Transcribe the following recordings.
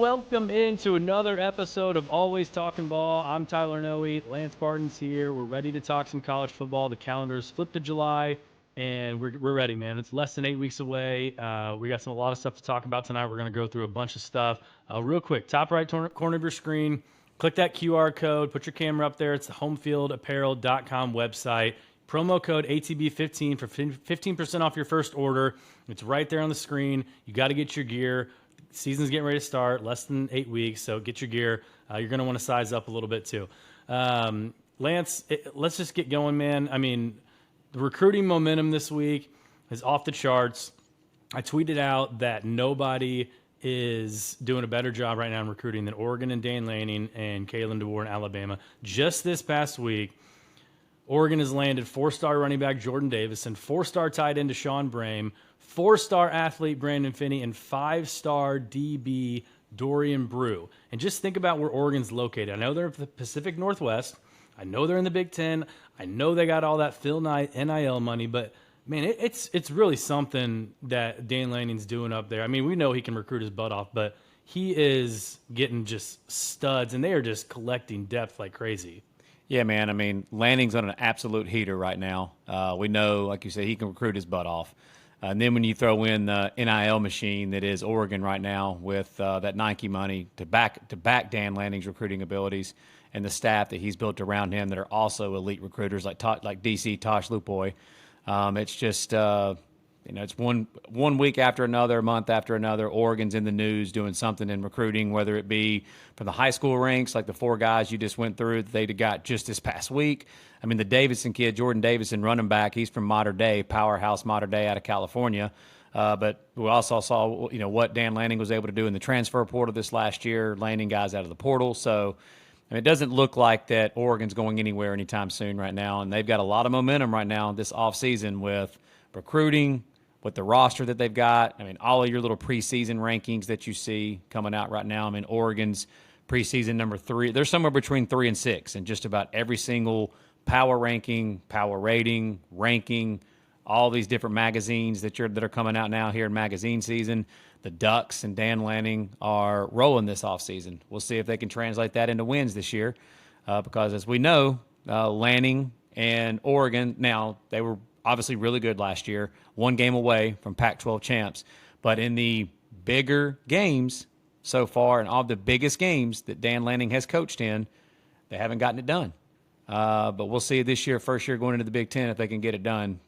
welcome into another episode of Always Talking Ball. I'm Tyler Noe. Lance Barton's here. We're ready to talk some college football. The calendar's flipped to July, and we're ready, man. It's less than 8 weeks away. We got a lot of stuff to talk about tonight. We're going to go through a bunch of stuff. Real quick, top right corner of your screen, click that QR code, put your camera up there. It's the homefieldapparel.com website. Promo code ATB15 for 15% off your first order. It's right there on the screen. You got to get your gear. Season's getting ready to start, less than 8 weeks, so get your gear. You're going to want to size up a little bit too. Lance, let's just get going, man. I mean, the recruiting momentum this week is off the charts. I tweeted out that nobody is doing a better job right now in recruiting than Oregon and Dan Lanning and Kalen DeBoer in Alabama. Just this past week, Oregon has landed 4-star running back Jordan Davison, 4-star tight end Deshaun Brame, 4-star athlete Brandon Finney, and 5-star DB Dorian Brew. And just think about where Oregon's located. I know they're in the Pacific Northwest. I know they're in the Big Ten. I know they got all that Phil Knight NIL money, but man, it's really something that Dan Lanning's doing up there. I mean, we know he can recruit his butt off, but he is getting just studs, and they are just collecting depth like crazy. Yeah, man. I mean, Lanning's on an absolute heater right now. We know, like you said, he can recruit his butt off. And then when you throw in the NIL machine that is Oregon right now with that Nike money to back Dan Lanning's recruiting abilities and the staff that he's built around him that are also elite recruiters like DC Tosh Lupoy, it's just it's one week after another, month after another. Oregon's in the news doing something in recruiting, whether it be from the high school ranks, like the 4 guys you just went through that they got just this past week. I mean, the Davidson kid, Jordan Davison, running back, he's from Mater Dei, powerhouse Mater Dei out of California. But we also saw, what Dan Lanning was able to do in the transfer portal this last year, landing guys out of the portal. So I mean, it doesn't look like that Oregon's going anywhere anytime soon right now. And they've got a lot of momentum right now this offseason with recruiting, with the roster that they've got. I mean, all of your little preseason rankings that you see coming out right now. I mean, Oregon's preseason number 3. They're somewhere between 3 and 6 in just about every single power ranking, power rating, ranking, all these different magazines that are coming out now here in magazine season. The Ducks and Dan Lanning are rolling this offseason. We'll see if they can translate that into wins this year because, as we know, Lanning and Oregon, now they were obviously really good last year, 1 game away from Pac-12 champs. But in the bigger games so far and all the biggest games that Dan Lanning has coached in, they haven't gotten it done. But we'll see this year, first year going into the Big Ten, if they can get it done.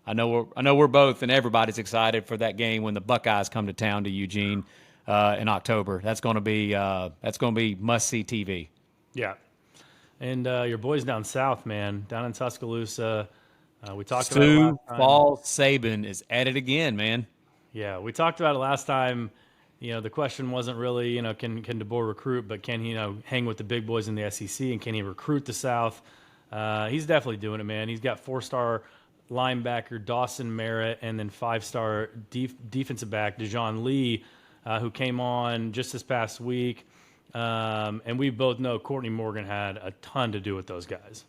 I know we're both and everybody's excited for that game when the Buckeyes come to town to Eugene in October. That's going to be must-see TV. Yeah. And your boys down south, man, down in Tuscaloosa. We talked about it last time. Fall Saban is at it again, man. Yeah, we talked about it last time. The question wasn't really, can DeBoer recruit, but can he, hang with the big boys in the SEC, and can he recruit the South? He's definitely doing it, man. He's got 4-star linebacker Dawson Merritt and then 5-star defensive back Dejon Lee, who came on just this past week. And we both know Courtney Morgan had a ton to do with those guys.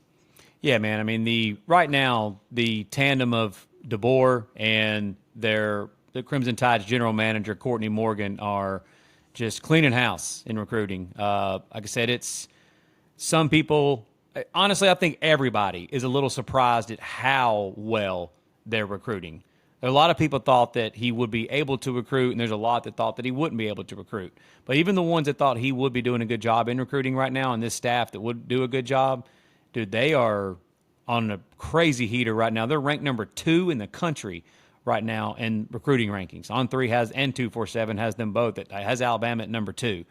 Yeah, man. I mean, right now, the tandem of DeBoer and the Crimson Tide's general manager, Courtney Morgan, are just cleaning house in recruiting. Like I said, it's some people – honestly, I think everybody is a little surprised at how well they're recruiting. A lot of people thought that he would be able to recruit, and there's a lot that thought that he wouldn't be able to recruit. But even the ones that thought he would be doing a good job in recruiting right now, and this staff that would do a good job – dude, they are on a crazy heater right now. They're ranked number 2 in the country right now in recruiting rankings. On3 has and 247 has them both. It has Alabama at number 2.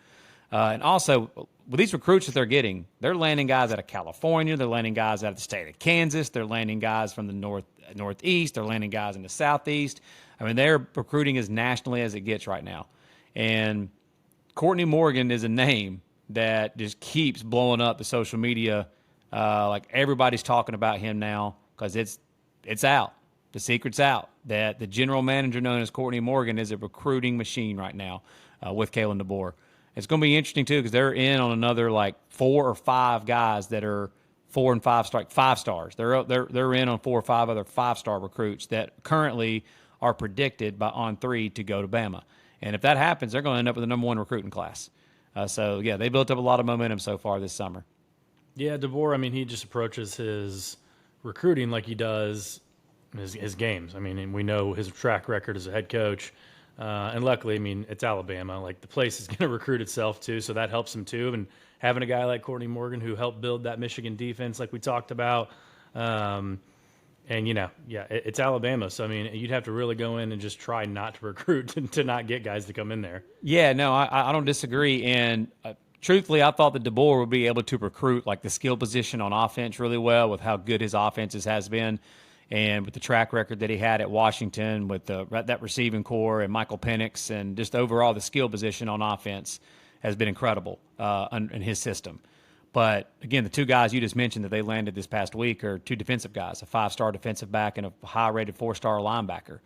And also, with these recruits that they're getting, they're landing guys out of California. They're landing guys out of the state of Kansas. They're landing guys from the northeast. They're landing guys in the southeast. I mean, they're recruiting as nationally as it gets right now. And Courtney Morgan is a name that just keeps blowing up the social media. Like everybody's talking about him now because it's out. The secret's out that the general manager known as Courtney Morgan is a recruiting machine right now with Kalen DeBoer. It's going to be interesting too because they're in on another like 4 or 5 guys that are 4 and 5 star, 5 stars. They're in on 4 or 5 other 5-star recruits that currently are predicted by On3 to go to Bama. And if that happens, they're going to end up with the number one recruiting class. So, yeah, they built up a lot of momentum so far this summer. Yeah, DeBoer, I mean, he just approaches his recruiting like he does his games. I mean, and we know his track record as a head coach. And luckily, I mean, it's Alabama. Like, the place is going to recruit itself, too, so that helps him, too. And having a guy like Courtney Morgan who helped build that Michigan defense like we talked about. And, it's Alabama. So, I mean, you'd have to really go in and just try not to recruit to not get guys to come in there. Yeah, no, I don't disagree. And truthfully, I thought that DeBoer would be able to recruit like the skill position on offense really well with how good his offenses has been. And with the track record that he had at Washington with that receiving core and Michael Penix and just overall the skill position on offense has been incredible in his system. But, again, the two guys you just mentioned that they landed this past week are two defensive guys, a 5-star defensive back and a high-rated 4-star linebacker.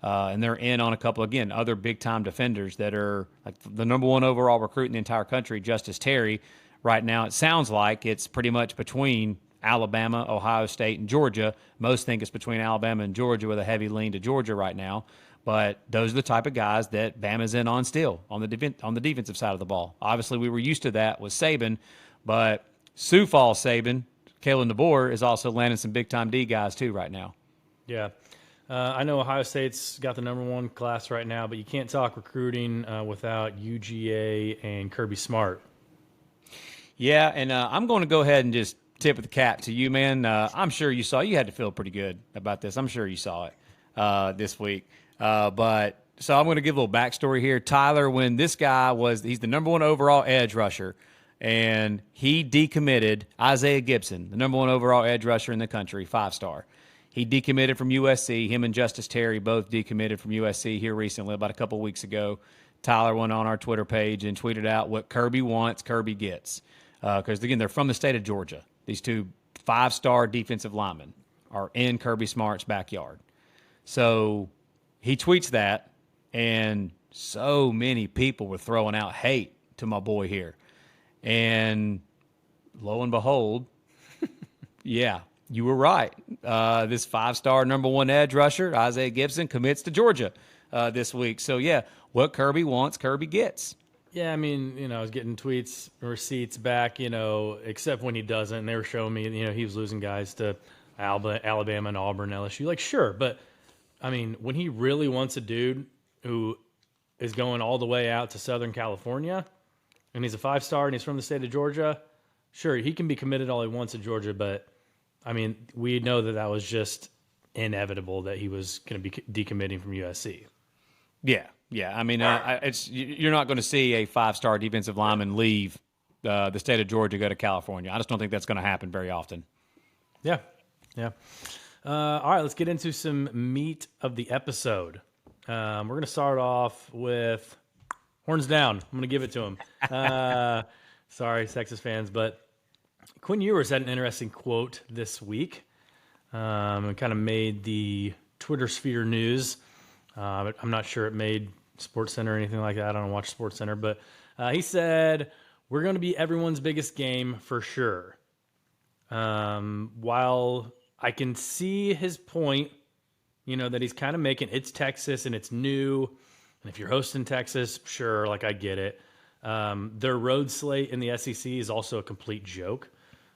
And they're in on a couple, again, other big-time defenders that are like the number one overall recruit in the entire country, Justice Terry. Right now it sounds like it's pretty much between Alabama, Ohio State, and Georgia. Most think it's between Alabama and Georgia with a heavy lean to Georgia right now. But those are the type of guys that Bama's in on still on the defensive side of the ball. Obviously, we were used to that with Saban, but Sioux Falls Saban, Kalen DeBoer, is also landing some big-time D guys too right now. Yeah. I know Ohio State's got the number one class right now, but you can't talk recruiting without UGA and Kirby Smart. Yeah, and I'm going to go ahead and just tip of the cap to you, man. I'm sure you had to feel pretty good about this. I'm sure you saw it this week. But so I'm going to give a little backstory here. Tyler, when this guy he's the number one overall edge rusher, and he decommitted Isaiah Gibson, the number one overall edge rusher in the country, 5-star. He decommitted from USC. Him and Justice Terry both decommitted from USC here recently, about a couple weeks ago. Tyler went on our Twitter page and tweeted out what Kirby wants, Kirby gets. Because, again, they're from the state of Georgia. These two 5-star defensive linemen are in Kirby Smart's backyard. So he tweets that, and so many people were throwing out hate to my boy here. And lo and behold, yeah, you were right. This 5-star number one edge rusher, Isaiah Gibson, commits to Georgia this week. So, yeah, what Kirby wants, Kirby gets. Yeah, I mean, I was getting tweets, receipts back, except when he doesn't. And they were showing me, he was losing guys to Alabama and Auburn, LSU. Like, sure, but, I mean, when he really wants a dude who is going all the way out to Southern California, and he's a 5-star and he's from the state of Georgia, sure, he can be committed all he wants to Georgia, but, I mean, we know that was just inevitable that he was going to be decommitting from USC. Yeah. I mean, you're not going to see a 5-star defensive lineman leave the state of Georgia, go to California. I just don't think that's going to happen very often. Yeah. All right, let's get into some meat of the episode. We're going to start off with horns down. I'm going to give it to him. Sorry, Texas fans, but Quinn Ewers had an interesting quote this week. It kind of made the Twitter sphere news. I'm not sure it made SportsCenter or anything like that. I don't watch SportsCenter, but he said, "We're going to be everyone's biggest game for sure." While I can see his point, that he's kind of making, it's Texas and it's new. And if you're hosting Texas, sure, like I get it. Their road slate in the SEC is also a complete joke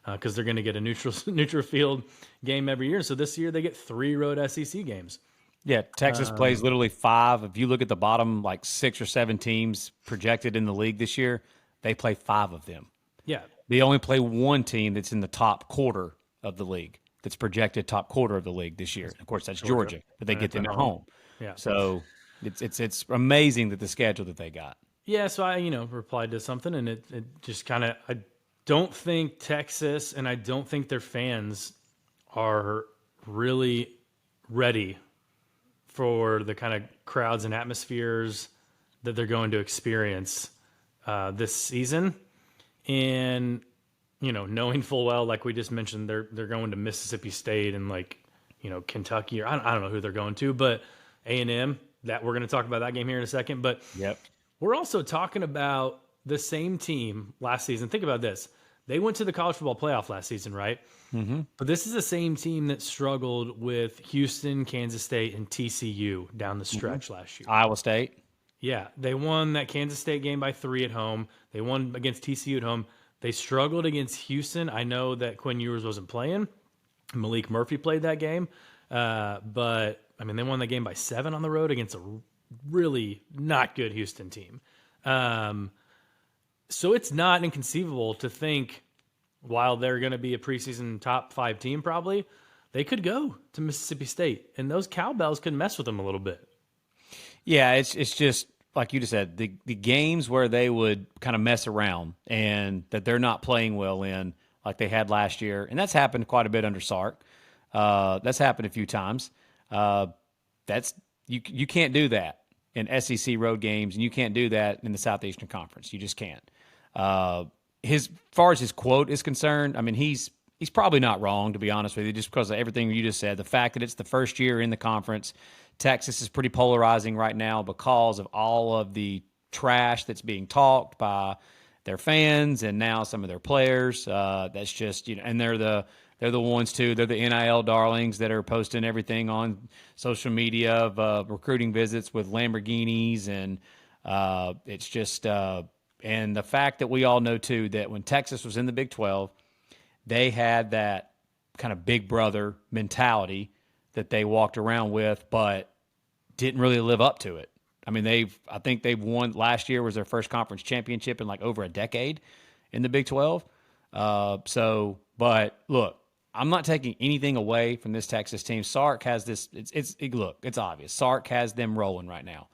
because they're going to get a neutral field game every year. So this year they get 3 road SEC games. Yeah, Texas plays literally 5. If you look at the bottom, 6 or 7 teams projected in the league this year, they play 5 of them. Yeah. They only play 1 team that's in the top quarter of the league, that's projected top quarter of the league this year. Of course, that's Georgia, but they get them at home. Yeah. So it's amazing that the schedule that they got. Yeah, so I, replied to something, and it just kind of, I don't think Texas and I don't think their fans are really ready for the kind of crowds and atmospheres that they're going to experience this season. And, knowing full well, like we just mentioned, they're going to Mississippi State and Kentucky, or I don't know who they're going to, but A&M, that we're going to talk about that game here in a second. But yep. We're also talking about the same team last season. Think about this. They went to the college football playoff last season, right? Mm-hmm. But this is the same team that struggled with Houston, Kansas State, and TCU down the stretch last year. Iowa State. Yeah, they won that Kansas State game by 3 at home. They won against TCU at home. They struggled against Houston. I know that Quinn Ewers wasn't playing. Malik Murphy played that game. But, I mean, they won the game by 7 on the road against a really not good Houston team. So it's not inconceivable to think, while they're going to be a preseason top 5 team probably, they could go to Mississippi State. And those cowbells could mess with them a little bit. Yeah, it's just like you just said, the games where they would kind of mess around and that they're not playing well in, like they had last year, and that's happened quite a bit under Sark. That's happened a few times. That's you can't do that in SEC road games, and you can't do that in the Southeastern Conference. You just can't. As far as his quote is concerned, I mean he's probably not wrong, to be honest with you, just because of everything you just said. The fact that it's the first year in the conference. Texas is pretty polarizing right now because of all of the trash that's being talked by their fans and now some of their players. That's just, and they're the ones too. They're the NIL darlings that are posting everything on social media of recruiting visits with Lamborghinis, and it's just and the fact that we all know too that when Texas was in the Big 12, they had that kind of big brother mentality that they walked around with, but didn't really live up to it. I mean, I think they've won. Last year was their first conference championship in like over a decade in the Big 12. But look, I'm not taking anything away from this Texas team. Sark has this. It's obvious. Sark has them rolling right now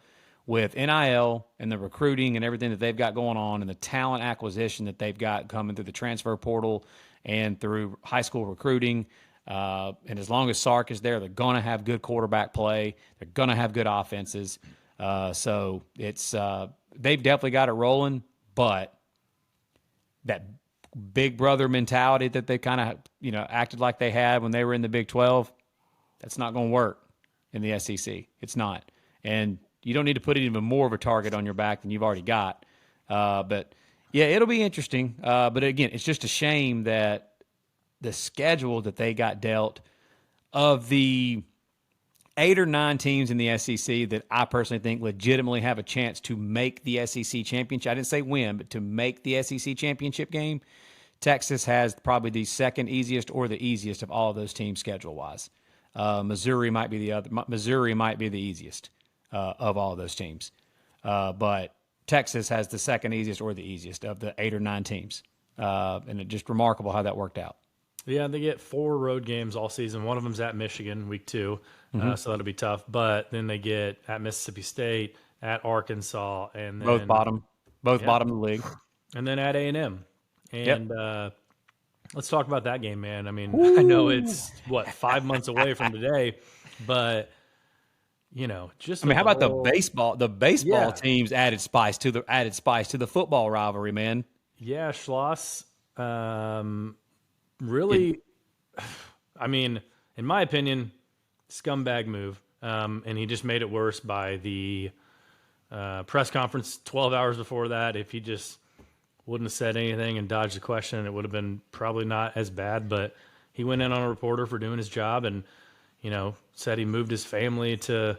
with NIL and the recruiting and everything that they've got going on, and the talent acquisition that they've got coming through the transfer portal and through high school recruiting. And as long as Sark is there, they're going to have good quarterback play. They're going to have good offenses. So it's they've definitely got it rolling, but that big brother mentality that they kind of acted like they had when they were in the Big 12, that's not going to work in the SEC. It's not, and you don't need to put even more of a target on your back than you've already got. But yeah, it'll be interesting. But again, it's just a shame that the schedule that they got dealt of the 8 or 9 teams in the SEC that I personally think legitimately have a chance to make the SEC championship. I didn't say win, but to make the SEC championship game. Texas has probably the second easiest or the easiest of all of those teams schedule-wise. Missouri might be the other. Missouri might be the easiest of all of those teams. But Texas has the second easiest or the easiest of the 8 or 9 teams. And it's just remarkable how that worked out. Yeah, they get 4 road games all season. One of them's at Michigan, week 2, so that'll be tough. But then they get at Mississippi State, at Arkansas, and then both bottom of the league, and then at A&M. And let's talk about that game, man. I mean, Ooh. I know it's 5 months away from today, but just how about the baseball? The baseball teams added spice to the football rivalry, man. Yeah, Schloss. Really, I mean, in my opinion, scumbag move. And he just made it worse by the press conference 12 hours before that. If he just wouldn't have said anything and dodged the question, it would have been probably not as bad. But he went in on a reporter for doing his job and, said he moved his family to,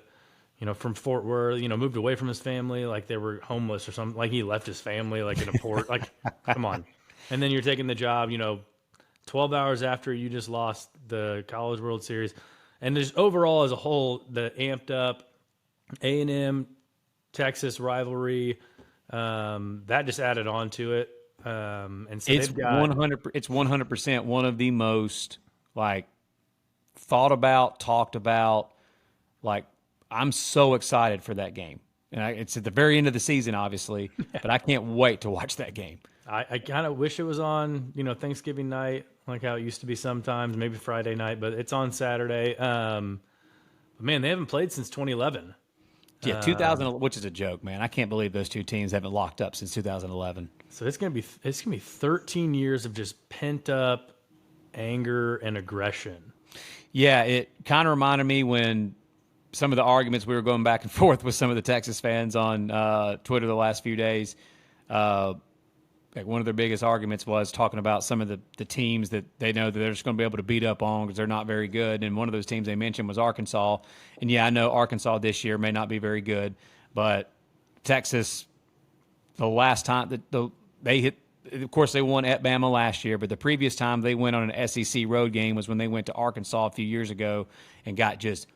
from Fort Worth, moved away from his family like they were homeless or something. Like he left his family like in a port. Like, come on. And then you're taking the job, 12 hours after you just lost the College World Series. And just overall as a whole, the amped up A&M Texas rivalry, that just added on to it. And so it's 100% one of the most thought about, talked about. I'm so excited for that game. And it's at the very end of the season, obviously, but I can't wait to watch that game. I kind of wish it was on, Thanksgiving night, like how it used to be sometimes, maybe Friday night, but it's on Saturday. But man, they haven't played since 2011. Yeah, 2000, which is a joke, man. I can't believe those two teams haven't locked up since 2011. So it's gonna be 13 years of just pent up anger and aggression. Yeah, it kind of reminded me when some of the arguments we were going back and forth with some of the Texas fans on Twitter the last few days. One of their biggest arguments was talking about some of the teams that they know that they're just going to be able to beat up on because they're not very good. And one of those teams they mentioned was Arkansas. And yeah, I know Arkansas this year may not be very good, but Texas, the last time that they hit, of course, they won at Bama last year, but the previous time they went on an SEC road game was when they went to Arkansas a few years ago and got just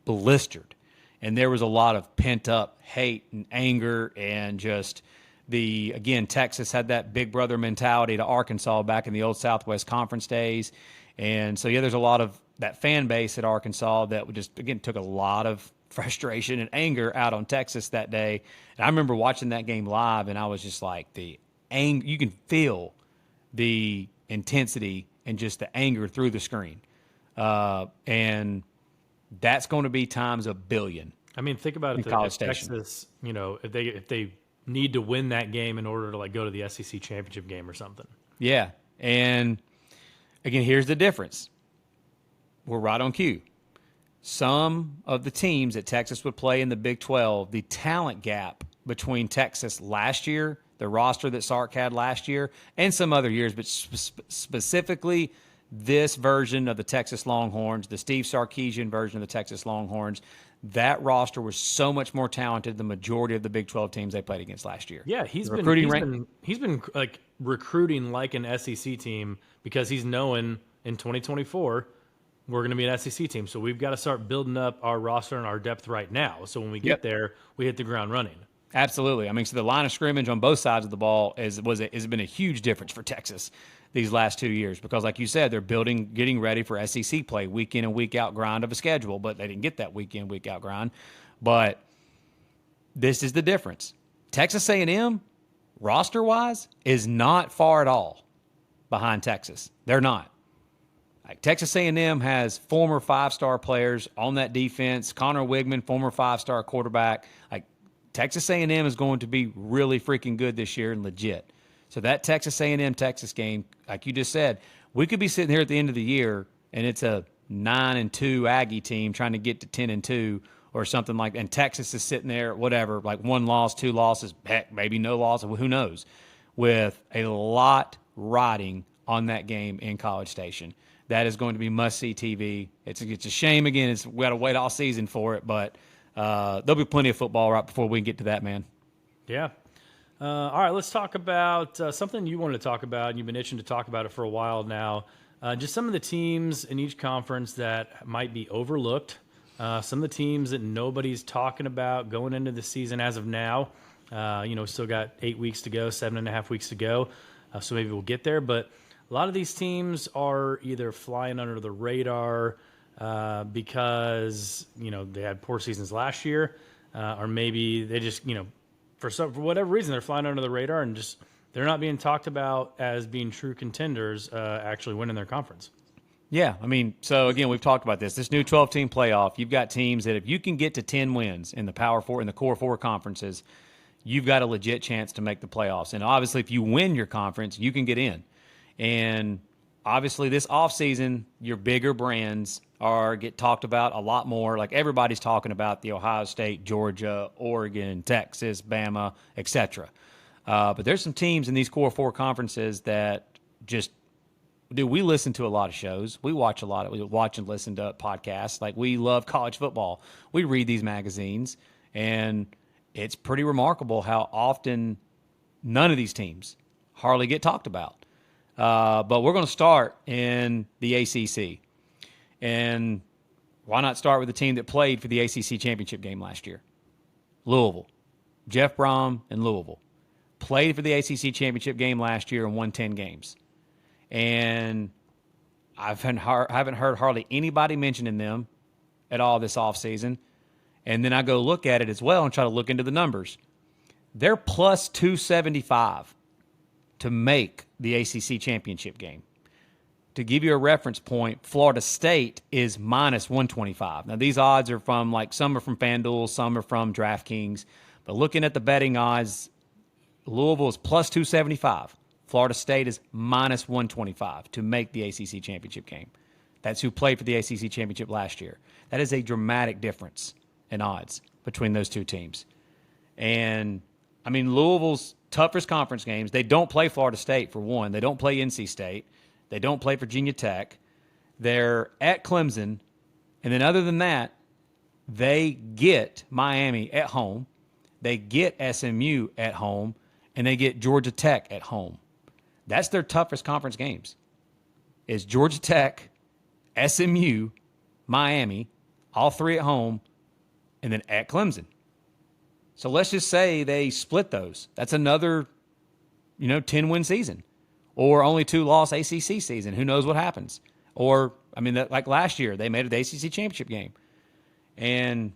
blistered. And there was a lot of pent-up hate and anger and just again, Texas had that big brother mentality to Arkansas back in the old Southwest Conference days. And so, yeah, there's a lot of that fan base at Arkansas that just, again, took a lot of frustration and anger out on Texas that day. And I remember watching that game live, and I was just like, you can feel the intensity and just the anger through the screen. And that's going to be times a billion. I mean, think about it. College Station. Texas, if they need to win that game in order to go to the SEC championship game or something. Yeah. And again, here's the difference. We're right on cue. Some of the teams that Texas would play in the Big 12, the talent gap between Texas last year, the roster that Sark had last year, and some other years, but specifically this version of the Texas Longhorns, the Steve Sarkisian version of the Texas Longhorns, that roster was so much more talented than the majority of the Big 12 teams they played against last year. Yeah, he's been like recruiting like an SEC team because he's knowing in 2024 we're going to be an SEC team. So we've got to start building up our roster and our depth right now. So when we get there, we hit the ground running. Absolutely. I mean, so the line of scrimmage on both sides of the ball has been a huge difference for Texas these last 2 years because, like you said, they're getting ready for SEC play, week in and week out grind of a schedule, but they didn't get that week in, week out grind. But this is the difference. Texas A&M, roster-wise, is not far at all behind Texas. They're not. Like Texas A&M has former five-star players on that defense. Connor Wigman, former five-star quarterback. Like Texas A&M is going to be really freaking good this year and legit. So that Texas A&M Texas game, like you just said, we could be sitting here at the end of the year and it's a 9-2 Aggie team trying to get to 10-2 or something like that. And Texas is sitting there, whatever, like 1 loss, 2 losses, heck, maybe no loss, who knows, with a lot riding on that game in College Station. That is going to be must-see TV. It's a shame, again, we got to wait all season for it, but there'll be plenty of football right before we can get to that, man. Yeah. All right, let's talk about something you wanted to talk about, and you've been itching to talk about it for a while now. Just some of the teams in each conference that might be overlooked, some of the teams that nobody's talking about going into the season as of now. Still got 8 weeks to go, 7.5 weeks to go, so maybe we'll get there. But a lot of these teams are either flying under the radar because, they had poor seasons last year, or maybe they just, for whatever reason, they're flying under the radar and just they're not being talked about as being true contenders actually winning their conference. Yeah, I mean, so again, we've talked about this new 12-team playoff. You've got teams that if you can get to 10 wins in the Power Four, in the Core Four conferences, you've got a legit chance to make the playoffs. And obviously, if you win your conference, you can get in. And obviously, this offseason, your bigger brands get talked about a lot more. Like everybody's talking about the Ohio State, Georgia, Oregon, Texas, Bama, etc. But there's some teams in these Core Four conferences that just we listen to a lot of shows. We watch and listen to podcasts. Like we love college football. We read these magazines, and it's pretty remarkable how often none of these teams hardly get talked about. But we're going to start in the ACC. And why not start with the team that played for the ACC championship game last year? Louisville. Jeff Brom and Louisville. Played for the ACC championship game last year and won 10 games. And I haven't heard hardly anybody mentioning them at all this offseason. And then I go look at it as well and try to look into the numbers. They're plus 275 to make the ACC championship game. To give you a reference point, Florida State is minus 125. Now, these odds are from, some are from FanDuel, some are from DraftKings. But looking at the betting odds, Louisville is plus 275. Florida State is minus 125 to make the ACC championship game. That's who played for the ACC championship last year. That is a dramatic difference in odds between those two teams. And, I mean, Louisville's toughest conference games, they don't play Florida State, for one. They don't play NC State. They don't play Virginia Tech. They're at Clemson. And then other than that, they get Miami at home. they get SMU at home, and they get Georgia Tech at home. That's their toughest conference games. Is Georgia Tech, SMU, Miami, all three at home, and then at Clemson. So let's just say they split those. That's another, 10-win season, or only 2-loss ACC season. Who knows what happens? Or like last year, they made it the ACC championship game, and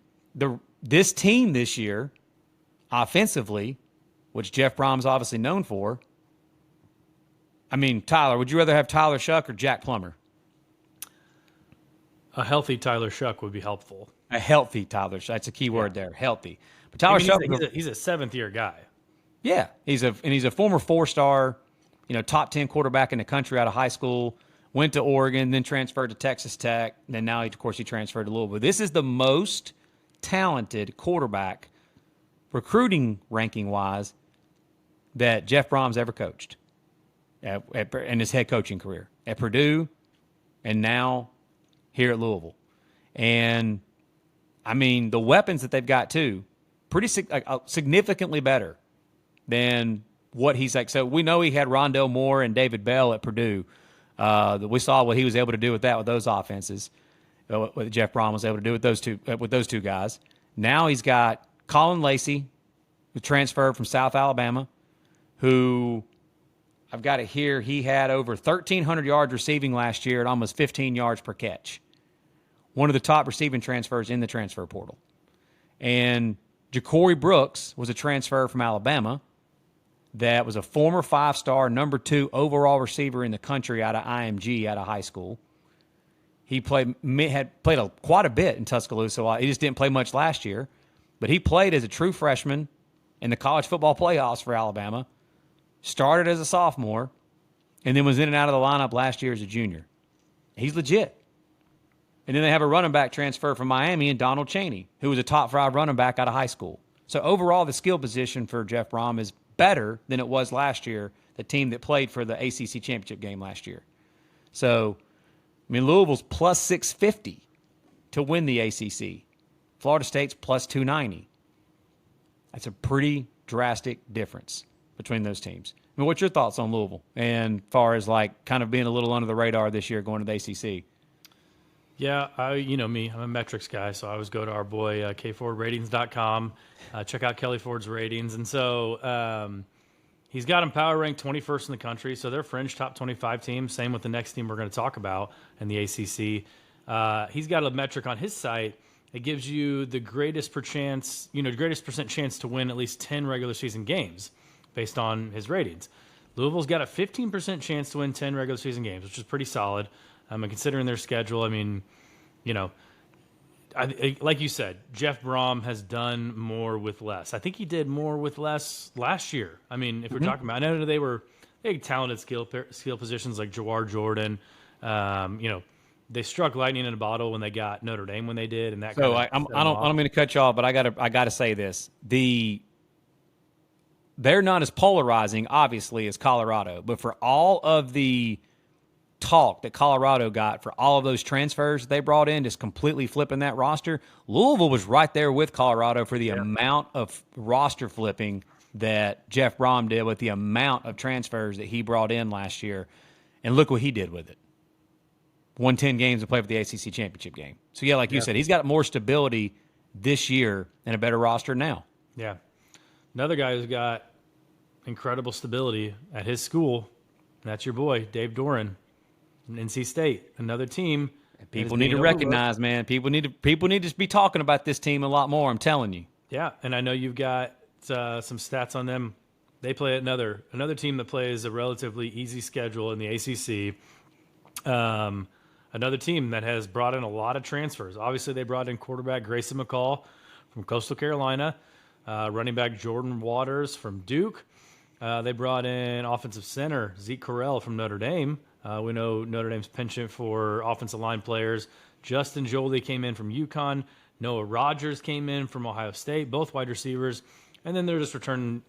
this team this year, offensively, which Jeff Brom's obviously known for. Tyler, would you rather have Tyler Shuck or Jack Plummer? A healthy Tyler Shuck would be helpful. A healthy Tyler Shuck. That's a key word there. Healthy. But Tyler Shuck, he's a 7th-year guy. Yeah, he's a former 4-star, top 10 quarterback in the country out of high school. Went to Oregon, then transferred to Texas Tech, and then now, of course, he transferred to Louisville. This is the most talented quarterback, recruiting ranking-wise, that Jeff Brom's ever coached in his head coaching career. At Purdue, and now here at Louisville. And, the weapons that they've got, too, significantly better than what he's like. So we know he had Rondell Moore and David Bell at Purdue. We saw what he was able to do with those offenses. What Jeff Brom was able to do with those two guys. Now he's got Colin Lacey, who transferred from South Alabama, who I've got it here. He had over 1,300 yards receiving last year at almost 15 yards per catch. One of the top receiving transfers in the transfer portal. And Ja'Cory Brooks was a transfer from Alabama that was a former 5-star, number 2 overall receiver in the country out of IMG, out of high school. He had played quite a bit in Tuscaloosa. He just didn't play much last year. But he played as a true freshman in the college football playoffs for Alabama, started as a sophomore, and then was in and out of the lineup last year as a junior. He's legit. And then they have a running back transfer from Miami and Donald Chaney, who was a top 5 running back out of high school. So overall, the skill position for Jeff Brom is better than it was last year, the team that played for the ACC championship game last year. So, Louisville's plus 650 to win the ACC. Florida State's plus 290. That's a pretty drastic difference between those teams. What's your thoughts on Louisville and far as kind of being a little under the radar this year going to the ACC? Yeah, you know me. I'm a metrics guy, so I always go to our boy, kfordratings.com, check out Kelly Ford's ratings. And so he's got them power ranked 21st in the country, so they're fringe top 25 team. Same with the next team we're going to talk about in the ACC. He's got a metric on his site. It gives you the greatest percent chance to win at least 10 regular season games based on his ratings. Louisville's got a 15% chance to win 10 regular season games, which is pretty solid. And considering their schedule, like you said, Jeff Brom has done more with less. I think he did more with less last year. If we're talking about, I know they had talented skill positions like Jawar Jordan. They struck lightning in a bottle when they got Notre Dame when they did, and that. So I don't mean to cut you off, but I gotta say this: they're not as polarizing, obviously, as Colorado, but for all of the talk that Colorado got for all of those transfers they brought in, just completely flipping that roster, Louisville was right there with Colorado for the amount of roster flipping that Jeff Brom did with the amount of transfers that he brought in last year. And look what he did with it. Won 10 games and played for the ACC championship game. So, like you said, he's got more stability this year and a better roster now. Yeah. Another guy who's got incredible stability at his school, that's your boy, Dave Doran. NC State, another team. People need to recognize, man. People need to be talking about this team a lot more. I'm telling you. Yeah, and I know you've got some stats on them. They play another team that plays a relatively easy schedule in the ACC. Another team that has brought in a lot of transfers. Obviously, they brought in quarterback Grayson McCall from Coastal Carolina, running back Jordan Waters from Duke. They brought in offensive center Zeke Correll from Notre Dame. We know Notre Dame's penchant for offensive line players. Justin Jolie came in from UConn. Noah Rogers came in from Ohio State, both wide receivers. And then they're just returning,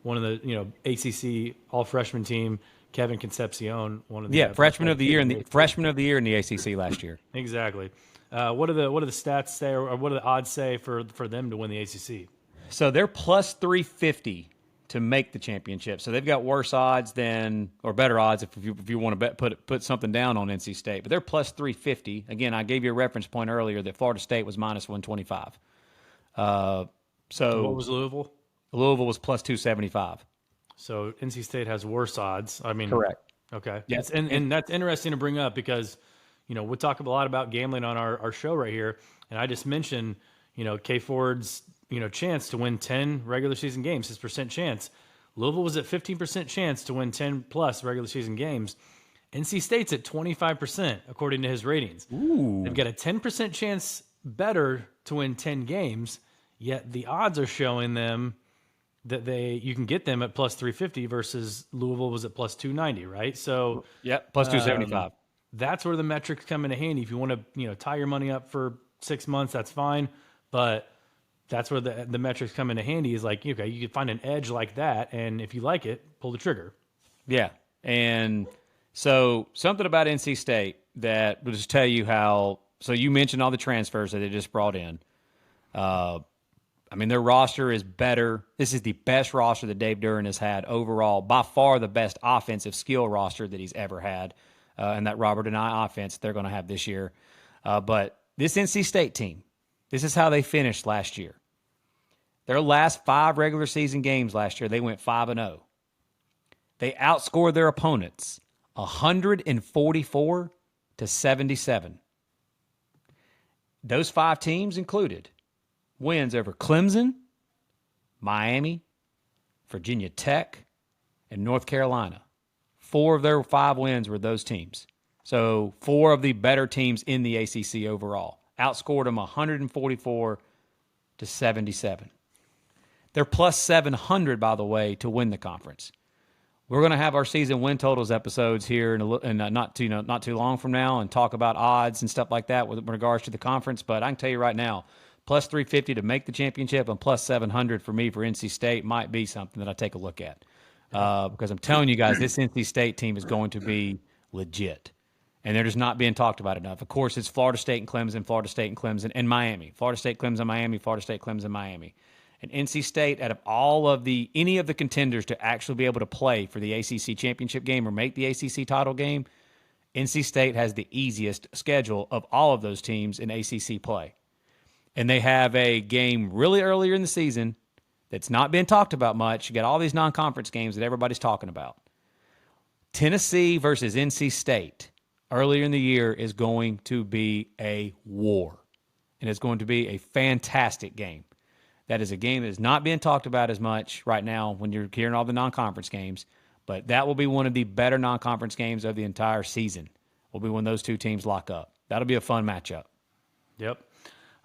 one of the, ACC all-freshman team, Kevin Concepcion, one of the freshman of the year in the ACC last year. Exactly. What do the stats say, or what do the odds say for them to win the ACC? So they're plus 350 to make the championship. So they've got worse odds or better odds if you want to put something down on NC State. But they're plus 350. Again, I gave you a reference point earlier that Florida State was minus 125. So what was Louisville? Louisville was plus 275. So NC State has worse odds. I mean, Correct. Okay. Yes. And that's interesting to bring up because, we talk a lot about gambling on our show right here. And I just mentioned, K Ford's, chance to win 10 regular season games, his percent chance. Louisville was at 15% chance to win 10 plus regular season games. NC State's at 25% according to his ratings. Ooh. They've got a 10% chance better to win 10 games, yet the odds are showing them that you can get them at plus 350 versus Louisville was at plus 290, right? So plus 275. That's where the metrics come into handy. If you want to, tie your money up for 6 months, that's fine. But that's where the metrics come into handy is like, okay, you can find an edge like that. And if you like it, pull the trigger. Yeah. And so something about NC State that will just tell you how, so you mentioned all the transfers that they just brought in. Their roster is better. This is the best roster that Dave Duran has had overall, by far the best offensive skill roster that he's ever had. And that Robert and I offense they're going to have this year. But this NC State team, this is how they finished last year. Their last 5 regular season games last year, they went 5-0. They outscored their opponents 144 to 77. Those 5 teams included wins over Clemson, Miami, Virginia Tech, and North Carolina. 4 of their 5 wins were those teams. So 4 of the better teams in the ACC overall. Outscored them 144 to 77. They're plus 700, by the way, to win the conference. We're going to have our season win totals episodes here in not too long from now and talk about odds and stuff like that with regards to the conference. But I can tell you right now, plus 350 to make the championship and plus 700 for me for NC State might be something that I take a look at. Because I'm telling you guys, this NC State team is going to be legit. And they're just not being talked about enough. Of course, it's Florida State and Clemson, and Miami. Florida State, Clemson, Miami, Florida State, Clemson, Miami. And NC State, out of any of the contenders to actually be able to play for the ACC championship game or make the ACC title game, NC State has the easiest schedule of all of those teams in ACC play. And they have a game really earlier in the season that's not been talked about much. You got all these non-conference games that everybody's talking about. Tennessee versus NC State earlier in the year is going to be a war. And it's going to be a fantastic game. That is a game that is not being talked about as much right now when you're hearing all the non-conference games. But that will be one of the better non-conference games of the entire season. Will be when those 2 teams lock up. That'll be a fun matchup. Yep.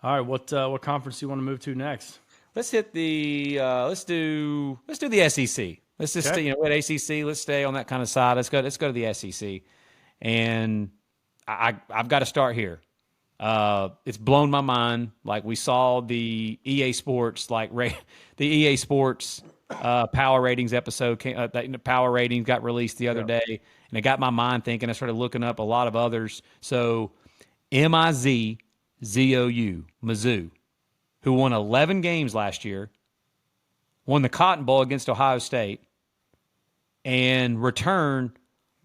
All right, what conference do you want to move to next? Let's hit the let's do the SEC. Let's just stay, at ACC. Let's stay on that kind of side. Let's go to the SEC, and I've got to start here. It's blown my mind. Like we saw the EA Sports power ratings episode. Power ratings got released the other day, and it got my mind thinking. I started looking up a lot of others. So Mizzou, Mizzou, who won 11 games last year, won the Cotton Bowl against Ohio State, and returned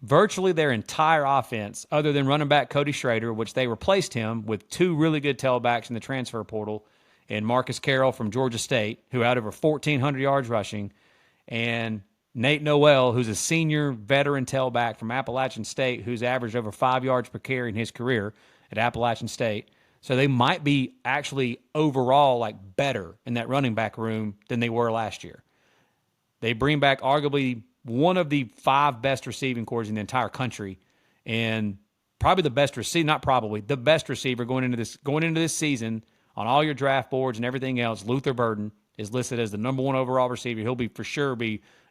virtually their entire offense, other than running back Cody Schrader, which they replaced him with 2 really good tailbacks in the transfer portal, and Marcus Carroll from Georgia State, who had over 1,400 yards rushing, and Nate Noel, who's a senior veteran tailback from Appalachian State, who's averaged over 5 yards per carry in his career at Appalachian State. So they might be actually overall better in that running back room than they were last year. They bring back arguably one of the 5 best receiving corps in the entire country, and probably the best the best receiver going into this season on all your draft boards and everything else. Luther Burden is listed as the number 1 overall receiver. He'll be for sure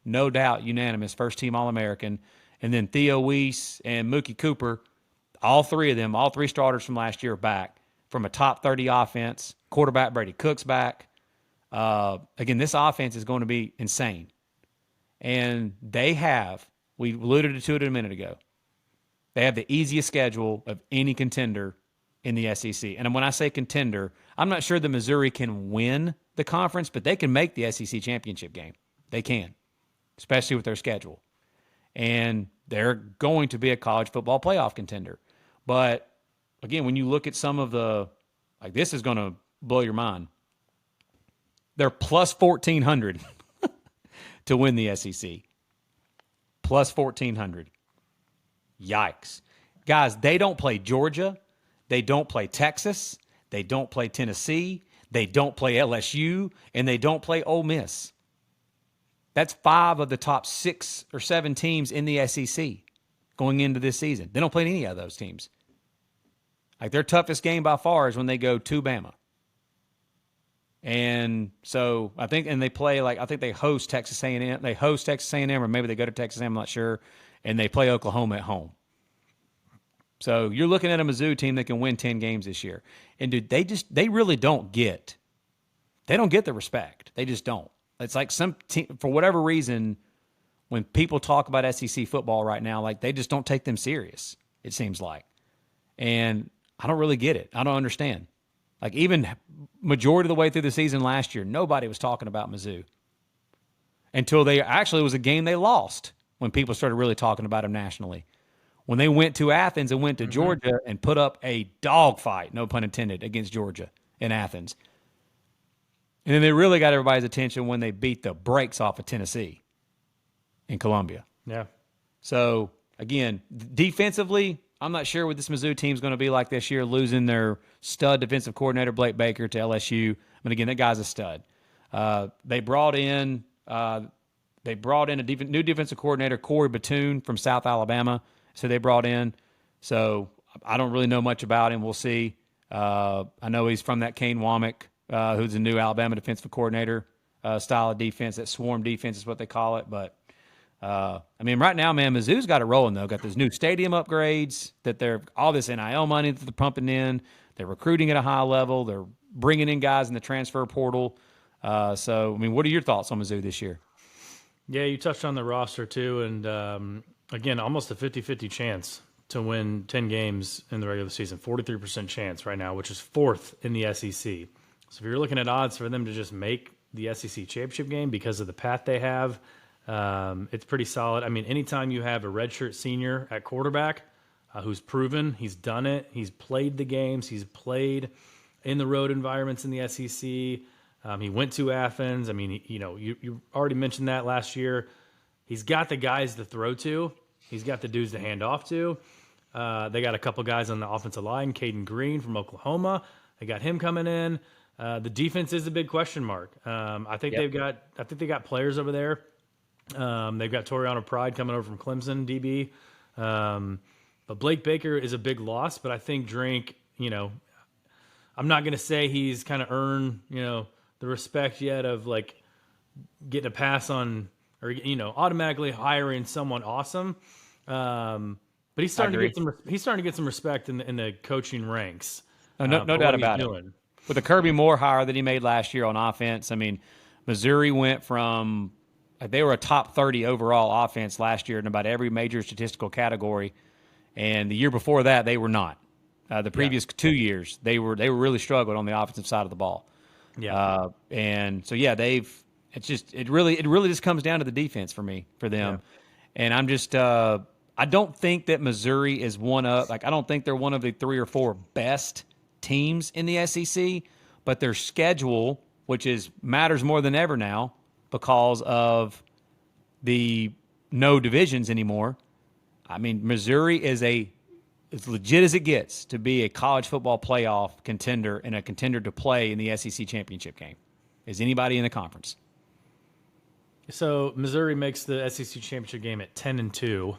no doubt unanimous first team All-American. And then Theo Weiss and Mookie Cooper, all 3 of them, all 3 starters from last year are back from a top 30 offense. Quarterback Brady Cook's back. Again, this offense is going to be insane. And we alluded to it a minute ago, they have the easiest schedule of any contender in the SEC. And when I say contender, I'm not sure that Missouri can win the conference, but they can make the SEC championship game. They can, especially with their schedule. And they're going to be a college football playoff contender. But again, when you look at some of this is going to blow your mind. They're plus 1,400 to win the SEC. Plus 1,400. Yikes. Guys, they don't play Georgia. They don't play Texas. They don't play Tennessee. They don't play LSU. And they don't play Ole Miss. That's 5 of the top 6 or 7 teams in the SEC going into this season. They don't play any of those teams. Like, their toughest game by far is when they go to Bama. And so I think, and they play I think they host Texas A&M. They host Texas A&M, or maybe they go to Texas A&M, I'm not sure. And they play Oklahoma at home. So you're looking at a Mizzou team that can win 10 games this year. And dude, they really don't get the respect. They just don't. It's like some team, for whatever reason, when people talk about SEC football right now, like, they just don't take them serious, it seems like. And I don't really get it. I don't understand. Like, even majority of the way through the season last year, nobody was talking about Mizzou until it was a game they lost when people started really talking about them nationally. When they went to Athens and went to Georgia and put up a dogfight, no pun intended, against Georgia in Athens. And then they really got everybody's attention when they beat the brakes off of Tennessee in Columbia. Yeah. So, again, defensively, I'm not sure what this Mizzou team's going to be like this year, losing their stud defensive coordinator, Blake Baker, to LSU. But again, that guy's a stud. They brought in a new defensive coordinator, Corey Batoon, from South Alabama. So they brought in. So I don't really know much about him. We'll see. I know he's from that Kane Womack, who's a new Alabama defensive coordinator style of defense. That swarm defense is what they call it. But, I mean, right now, man, Mizzou's got it rolling, though. Got those new stadium upgrades, all this NIL money that they're pumping in. They're recruiting at a high level. They're bringing in guys in the transfer portal. So, I mean, what are your thoughts on Mizzou this year? Yeah, you touched on the roster, too. And, again, almost a 50-50 chance to win 10 games in the regular season. 43% chance right now, which is 4th in the SEC. So if you're looking at odds for them to just make the SEC championship game because of the path they have, it's pretty solid. I mean, anytime you have a redshirt senior at quarterback who's proven, he's done it, he's played the games, he's played in the road environments in the SEC. He went to Athens. I mean, you already mentioned that last year. He's got the guys to throw to. He's got the dudes to hand off to. They got a couple guys on the offensive line. Caden Green from Oklahoma. They got him coming in. The defense is a big question mark. I think they got players over there. They've got Toriano Pride coming over from Clemson, DB. But Blake Baker is a big loss. But I think Drink, I'm not going to say he's kind of earned, the respect yet of like getting a pass on or automatically hiring someone awesome. But he's starting to get some respect in the coaching ranks. No doubt about it. With the Kirby Moore hire that he made last year on offense, I mean, Missouri went from they were a top 30 overall offense last year in about every major statistical category, and the year before that they were not. The previous 2 years they really struggled on the offensive side of the ball. Yeah, and so it really just comes down to the defense for them. Yeah. And I'm just I don't think that Missouri is I don't think they're one of the 3 or 4 best teams in the SEC, but their schedule, which matters more than ever now because of the no divisions anymore. I mean, Missouri is as legit as it gets to be a college football playoff contender and a contender to play in the SEC championship game. Is anybody in the conference? So Missouri makes the SEC championship game at 10-2,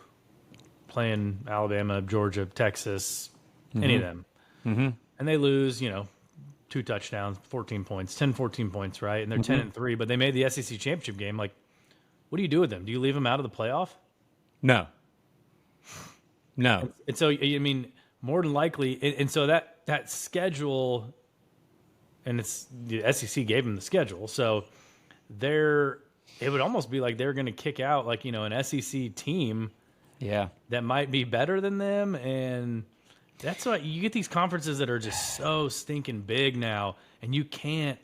playing Alabama, Georgia, Texas, any of them. Mm-hmm. And they lose, 2 touchdowns, 14 points, 14 points, right? And they're 10-3, but they made the SEC championship game. Like, what do you do with them? Do you leave them out of the playoff? No. And so, I mean, more than likely, and so that schedule, and it's the SEC gave them the schedule, so it would almost be like they're going to kick out like an SEC team, that might be better than them, and that's why you get these conferences that are just so stinking big now, and you can't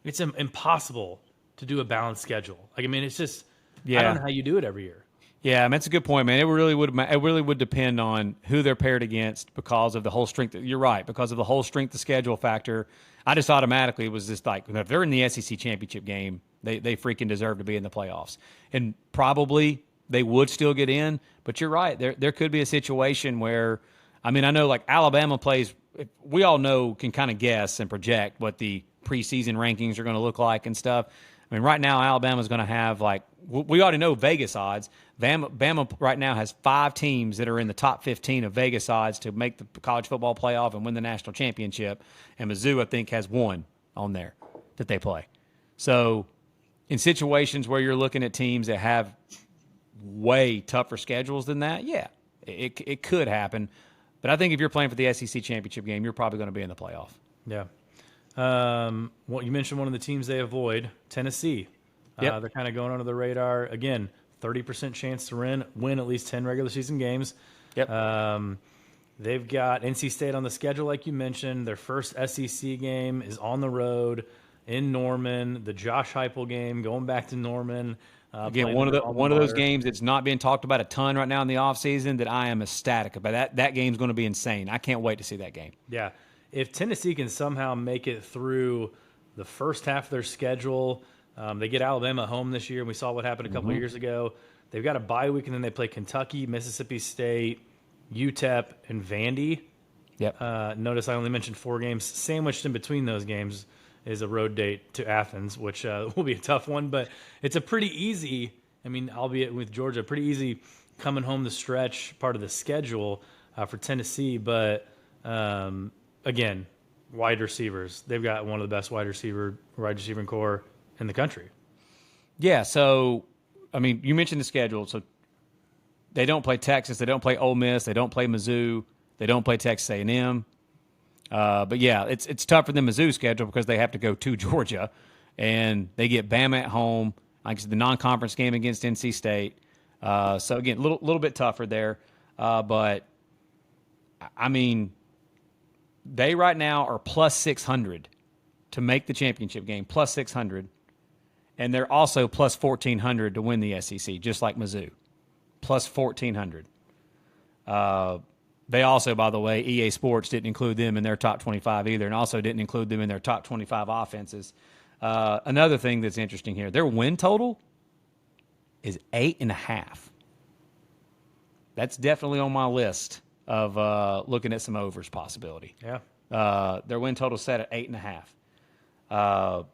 it's impossible to do a balanced schedule. Like, I mean, it's just, I Yeah. don't know how you do it every year. Yeah, I mean, that's a good point, man. It really would depend on who they're paired against because of the whole strength. You're right, because of the whole strength of schedule factor. I just automatically was just like, if they're in the SEC championship game, they freaking deserve to be in the playoffs, and probably they would still get in. But you're right, there could be a situation where, I mean, I know like Alabama plays. We all know, can kind of guess and project what the preseason rankings are going to look like and stuff. I mean, right now Alabama's going to have, like, we already know Vegas odds. Bama right now has 5 teams that are in the top 15 of Vegas odds to make the college football playoff and win the national championship. And Mizzou, I think, has 1 on there that they play. So in situations where you're looking at teams that have way tougher schedules than that, yeah, it could happen. But I think if you're playing for the SEC championship game, you're probably going to be in the playoff. Yeah. Well, you mentioned one of the teams they avoid, Tennessee. Yep. They're kind of going under the radar. Again, 30% chance to win at least 10 regular season games. Yep. They've got NC State on the schedule, like you mentioned. Their first SEC game is on the road in Norman. The Josh Heupel game, going back to Norman. Again, one of those games that's not being talked about a ton right now in the offseason that I am ecstatic about. That game's going to be insane. I can't wait to see that game. Yeah. If Tennessee can somehow make it through the first half of their schedule, they get Alabama home this year, and we saw what happened a couple of years ago. They've got a bye week, and then they play Kentucky, Mississippi State, UTEP, and Vandy. Yep. Notice I only mentioned 4 games. Sandwiched in between those games is a road date to Athens, which will be a tough one, but it's a pretty easy, I mean, albeit with Georgia, pretty easy coming home the stretch part of the schedule for Tennessee. But again, wide receivers. They've got one of the best wide receiving core in the country. Yeah, so, I mean, you mentioned the schedule. So they don't play Texas. They don't play Ole Miss. They don't play Mizzou. They don't play Texas A&M. But, yeah, it's tougher than Mizzou's schedule because they have to go to Georgia. And they get Bama at home. Like I said, the non-conference game against NC State. So, again, a little bit tougher there. But, I mean, they right now are plus 600 to make the championship game, plus 600. And they're also plus 1,400 to win the SEC, just like Mizzou, plus 1,400. They also, by the way, EA Sports didn't include them in their top 25 either, and also didn't include them in their top 25 offenses. Another thing that's interesting here, their win total is 8.5. That's definitely on my list of looking at some overs possibility. Yeah. Their win total set at 8.5.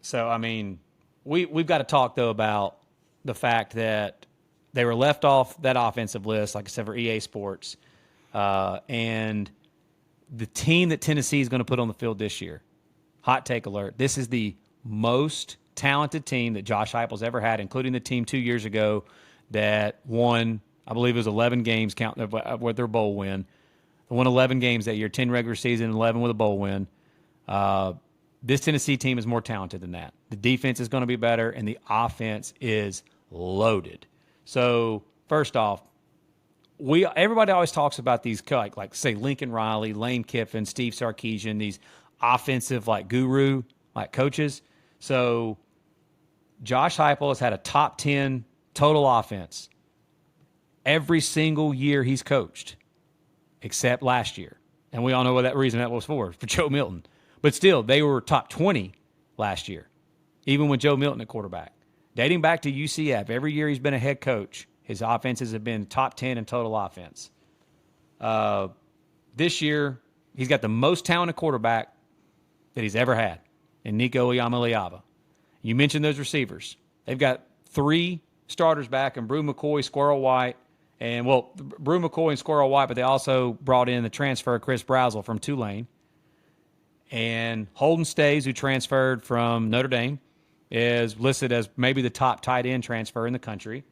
So, I mean, we've got to talk, though, about the fact that they were left off that offensive list, like I said, for EA Sports. And the team that Tennessee is going to put on the field this year, hot take alert, this is the most talented team that Josh Heupel's ever had, including the team 2 years ago that won, I believe it was 11 games with their bowl win. They won 11 games that year, 10 regular season, 11 with a bowl win. This Tennessee team is more talented than that. The defense is going to be better, and the offense is loaded. So, first off, everybody always talks about these, like say, Lincoln Riley, Lane Kiffin, Steve Sarkisian, these offensive, like, guru, like, coaches. So, Josh Heupel has had a top 10 total offense every single year he's coached, except last year. And we all know what that reason that was for Joe Milton. But still, they were top 20 last year, even with Joe Milton at quarterback. Dating back to UCF, every year he's been a head coach, his offenses have been top 10 in total offense. This year, he's got the most talented quarterback that he's ever had in Nico Iamaleava. You mentioned those receivers. They've got 3 starters back in Brew McCoy, Squirrel White, and, well, Brew McCoy and Squirrel White, but they also brought in the transfer Chris Brazel from Tulane. And Holden Stays, who transferred from Notre Dame, is listed as maybe the top tight end transfer in the country.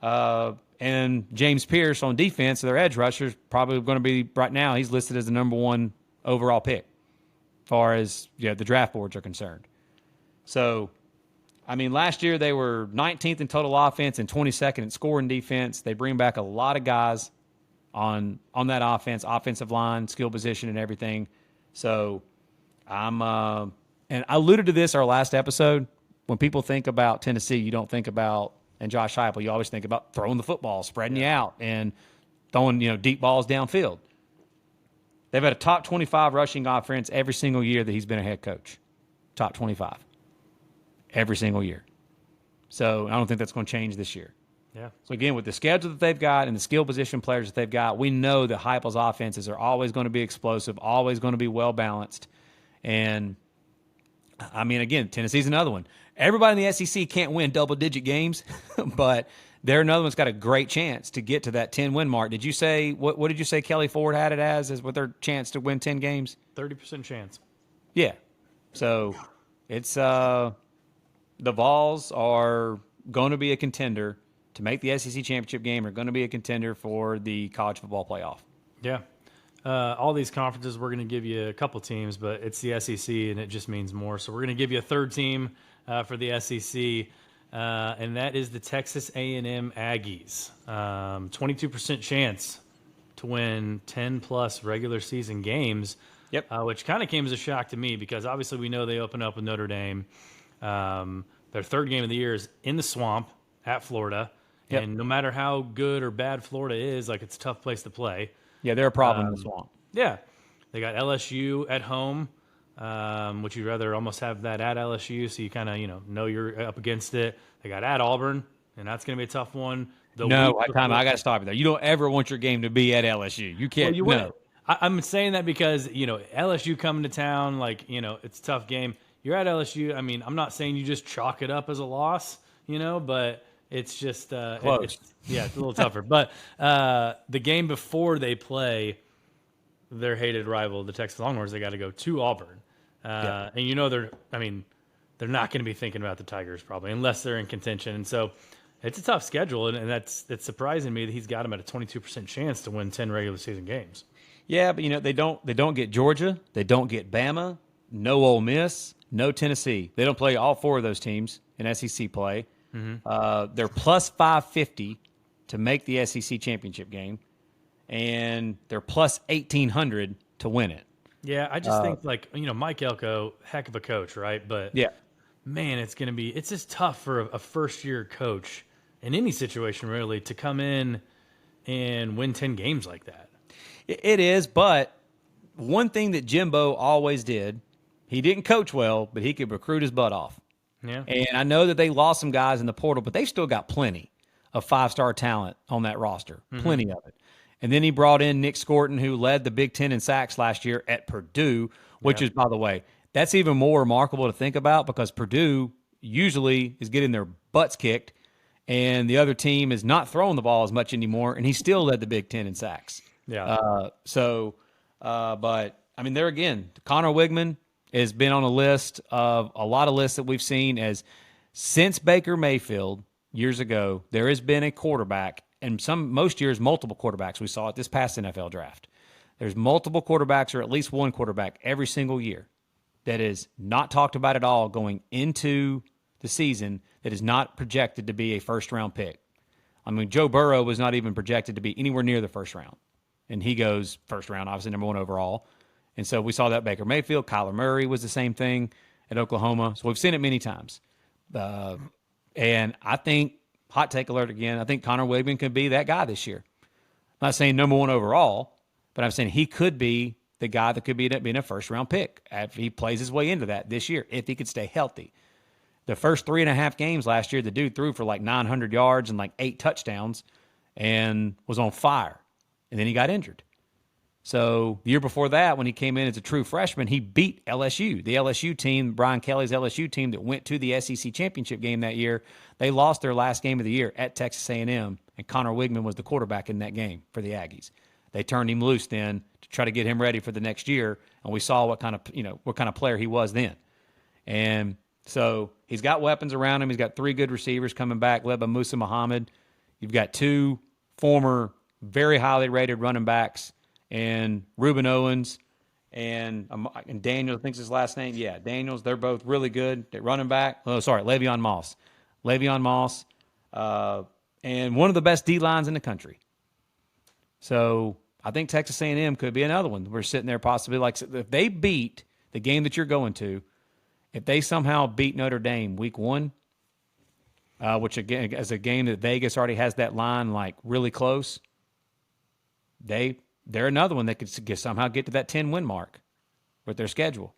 And James Pierce on defense, their edge rusher, is probably going to be, right now, he's listed as the number 1 overall pick as far as the draft boards are concerned. So, I mean, last year they were 19th in total offense and 22nd in scoring defense. They bring back a lot of guys on that offense, offensive line, skill position, and everything. So I'm and I alluded to this our last episode. When people think about Tennessee, you don't think about, and Josh Heupel, you always think about throwing the football, spreading you out, and throwing deep balls downfield. They've had a top 25 rushing offense every single year that he's been a head coach. Top 25. Every single year. So I don't think that's going to change this year. Yeah. So again, with the schedule that they've got and the skill position players that they've got, we know that Heupel's offenses are always going to be explosive, always going to be well-balanced. And, I mean, again, Tennessee's another one. Everybody in the SEC can't win double-digit games, but they're another one's got a great chance to get to that 10-win mark. Did you say what did you say Kelly Ford had it as with their chance to win 10 games? 30% chance. Yeah. So it's the Vols are going to be a contender to make the SEC championship game, are going to be a contender for the college football playoff. Yeah. All these conferences, we're going to give you a couple teams, but it's the SEC, and it just means more. So we're going to give you a third team for the SEC, and that is the Texas A&M Aggies. 22% chance to win 10-plus regular season games, which kind of came as a shock to me because obviously we know they open up with Notre Dame. Their third game of the year is in the Swamp at Florida, and no matter how good or bad Florida is, like it's a tough place to play. Yeah, they're a problem in the Swamp. Yeah. They got LSU at home, which you'd rather almost have that at LSU so you kind of, know you're up against it. They got at Auburn, and that's going to be a tough one. I got to stop you there. You don't ever want your game to be at LSU. You can't. Well, I'm saying that because, LSU coming to town, it's a tough game. You're at LSU. I mean, I'm not saying you just chalk it up as a loss, but it's just close. It's a little tougher. But the game before they play their hated rival, the Texas Longhorns, they got to go to Auburn, and they're not going to be thinking about the Tigers probably unless they're in contention. And so it's a tough schedule, and it's surprising me that he's got them at a 22% chance to win 10 regular season games. Yeah, but they don't get Georgia, they don't get Bama, no Ole Miss, no Tennessee. They don't play all four of those teams in SEC play. Mm-hmm. They're plus 550 to make the SEC championship game, and they're plus 1,800 to win it. Yeah, I just think Mike Elko, heck of a coach, right? But yeah, man, it's just tough for a first-year coach in any situation really to come in and win 10 games like that. It is, but one thing that Jimbo always did, he didn't coach well, but he could recruit his butt off. Yeah. And I know that they lost some guys in the portal, but they've still got plenty of five-star talent on that roster, plenty of it. And then he brought in Nick Scorton, who led the Big Ten in sacks last year at Purdue, which is, by the way, that's even more remarkable to think about because Purdue usually is getting their butts kicked, and the other team is not throwing the ball as much anymore, and he still led the Big Ten in sacks. Yeah. But, I mean, there again, Connor Wigman has been on a list of a lot of lists that we've seen as since Baker Mayfield years ago, there has been a quarterback, and most years multiple quarterbacks. We saw it this past NFL draft. There's multiple quarterbacks or at least one quarterback every single year that is not talked about at all going into the season that is not projected to be a first-round pick. I mean, Joe Burrow was not even projected to be anywhere near the first round. And he goes first round, obviously number one overall. And so we saw that Baker Mayfield. Kyler Murray was the same thing at Oklahoma. So we've seen it many times. And I think, hot take alert again, I think Connor Wigman could be that guy this year. I'm not saying number one overall, but I'm saying he could be the guy that could be being a first-round pick if he plays his way into that this year, if he could stay healthy. The first 3.5 games last year, the dude threw for like 900 yards and like 8 touchdowns and was on fire. And then he got injured. So the year before that, when he came in as a true freshman, he beat LSU. The LSU team, Brian Kelly's LSU team that went to the SEC championship game that year, they lost their last game of the year at Texas A&M, and Connor Wigman was the quarterback in that game for the Aggies. They turned him loose then to try to get him ready for the next year, and we saw what kind of player he was then. And so he's got weapons around him. He's got 3 good receivers coming back, led by Musa Muhammad. You've got 2 former very highly rated running backs, and Reuben Owens and Daniels, I think is his last name. Yeah, Daniels. They're both really good at running back. Oh, sorry, Le'Veon Moss. And one of the best D-lines in the country. So I think Texas A&M could be another one. We're sitting there possibly like if they beat the game that you're going to if they somehow beat Notre Dame week 1, which again is a game that Vegas already has that line like really close, they're another one that could somehow get to that 10-win mark with their schedule.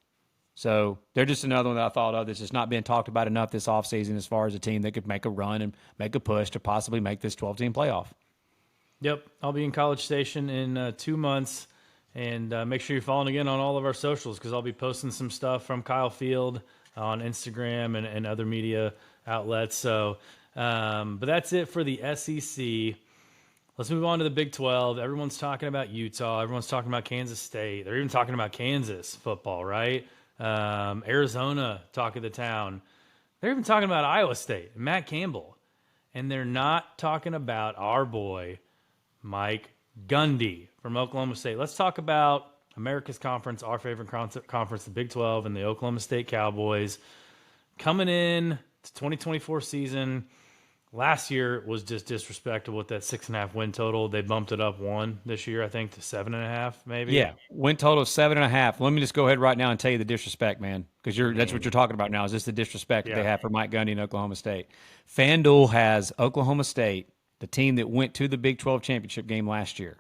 So they're just another one that I thought of that's just not being talked about enough this offseason as far as a team that could make a run and make a push to possibly make this 12-team playoff. Yep, I'll be in College Station in 2 months, and make sure you're following again on all of our socials because I'll be posting some stuff from Kyle Field on Instagram and other media outlets. So, but that's it for the SEC. Let's move on to the Big 12. Everyone's talking about Utah. Everyone's talking about Kansas State. They're even talking about Kansas football, right? Arizona, talk of the town. They're even talking about Iowa State, Matt Campbell. And they're not talking about our boy, Mike Gundy from Oklahoma State. Let's talk about America's Conference, our favorite conference, the Big 12, and the Oklahoma State Cowboys. Coming in to 2024 season, last year was just disrespectful with that 6.5 win total. They bumped it up 1 this year, I think, to 7.5 maybe. Yeah, win total of 7.5. Let me just go ahead right now and tell you the disrespect, man, because that's what you're talking about now. Is this the disrespect that they have for Mike Gundy in Oklahoma State? FanDuel has Oklahoma State, the team that went to the Big 12 championship game last year,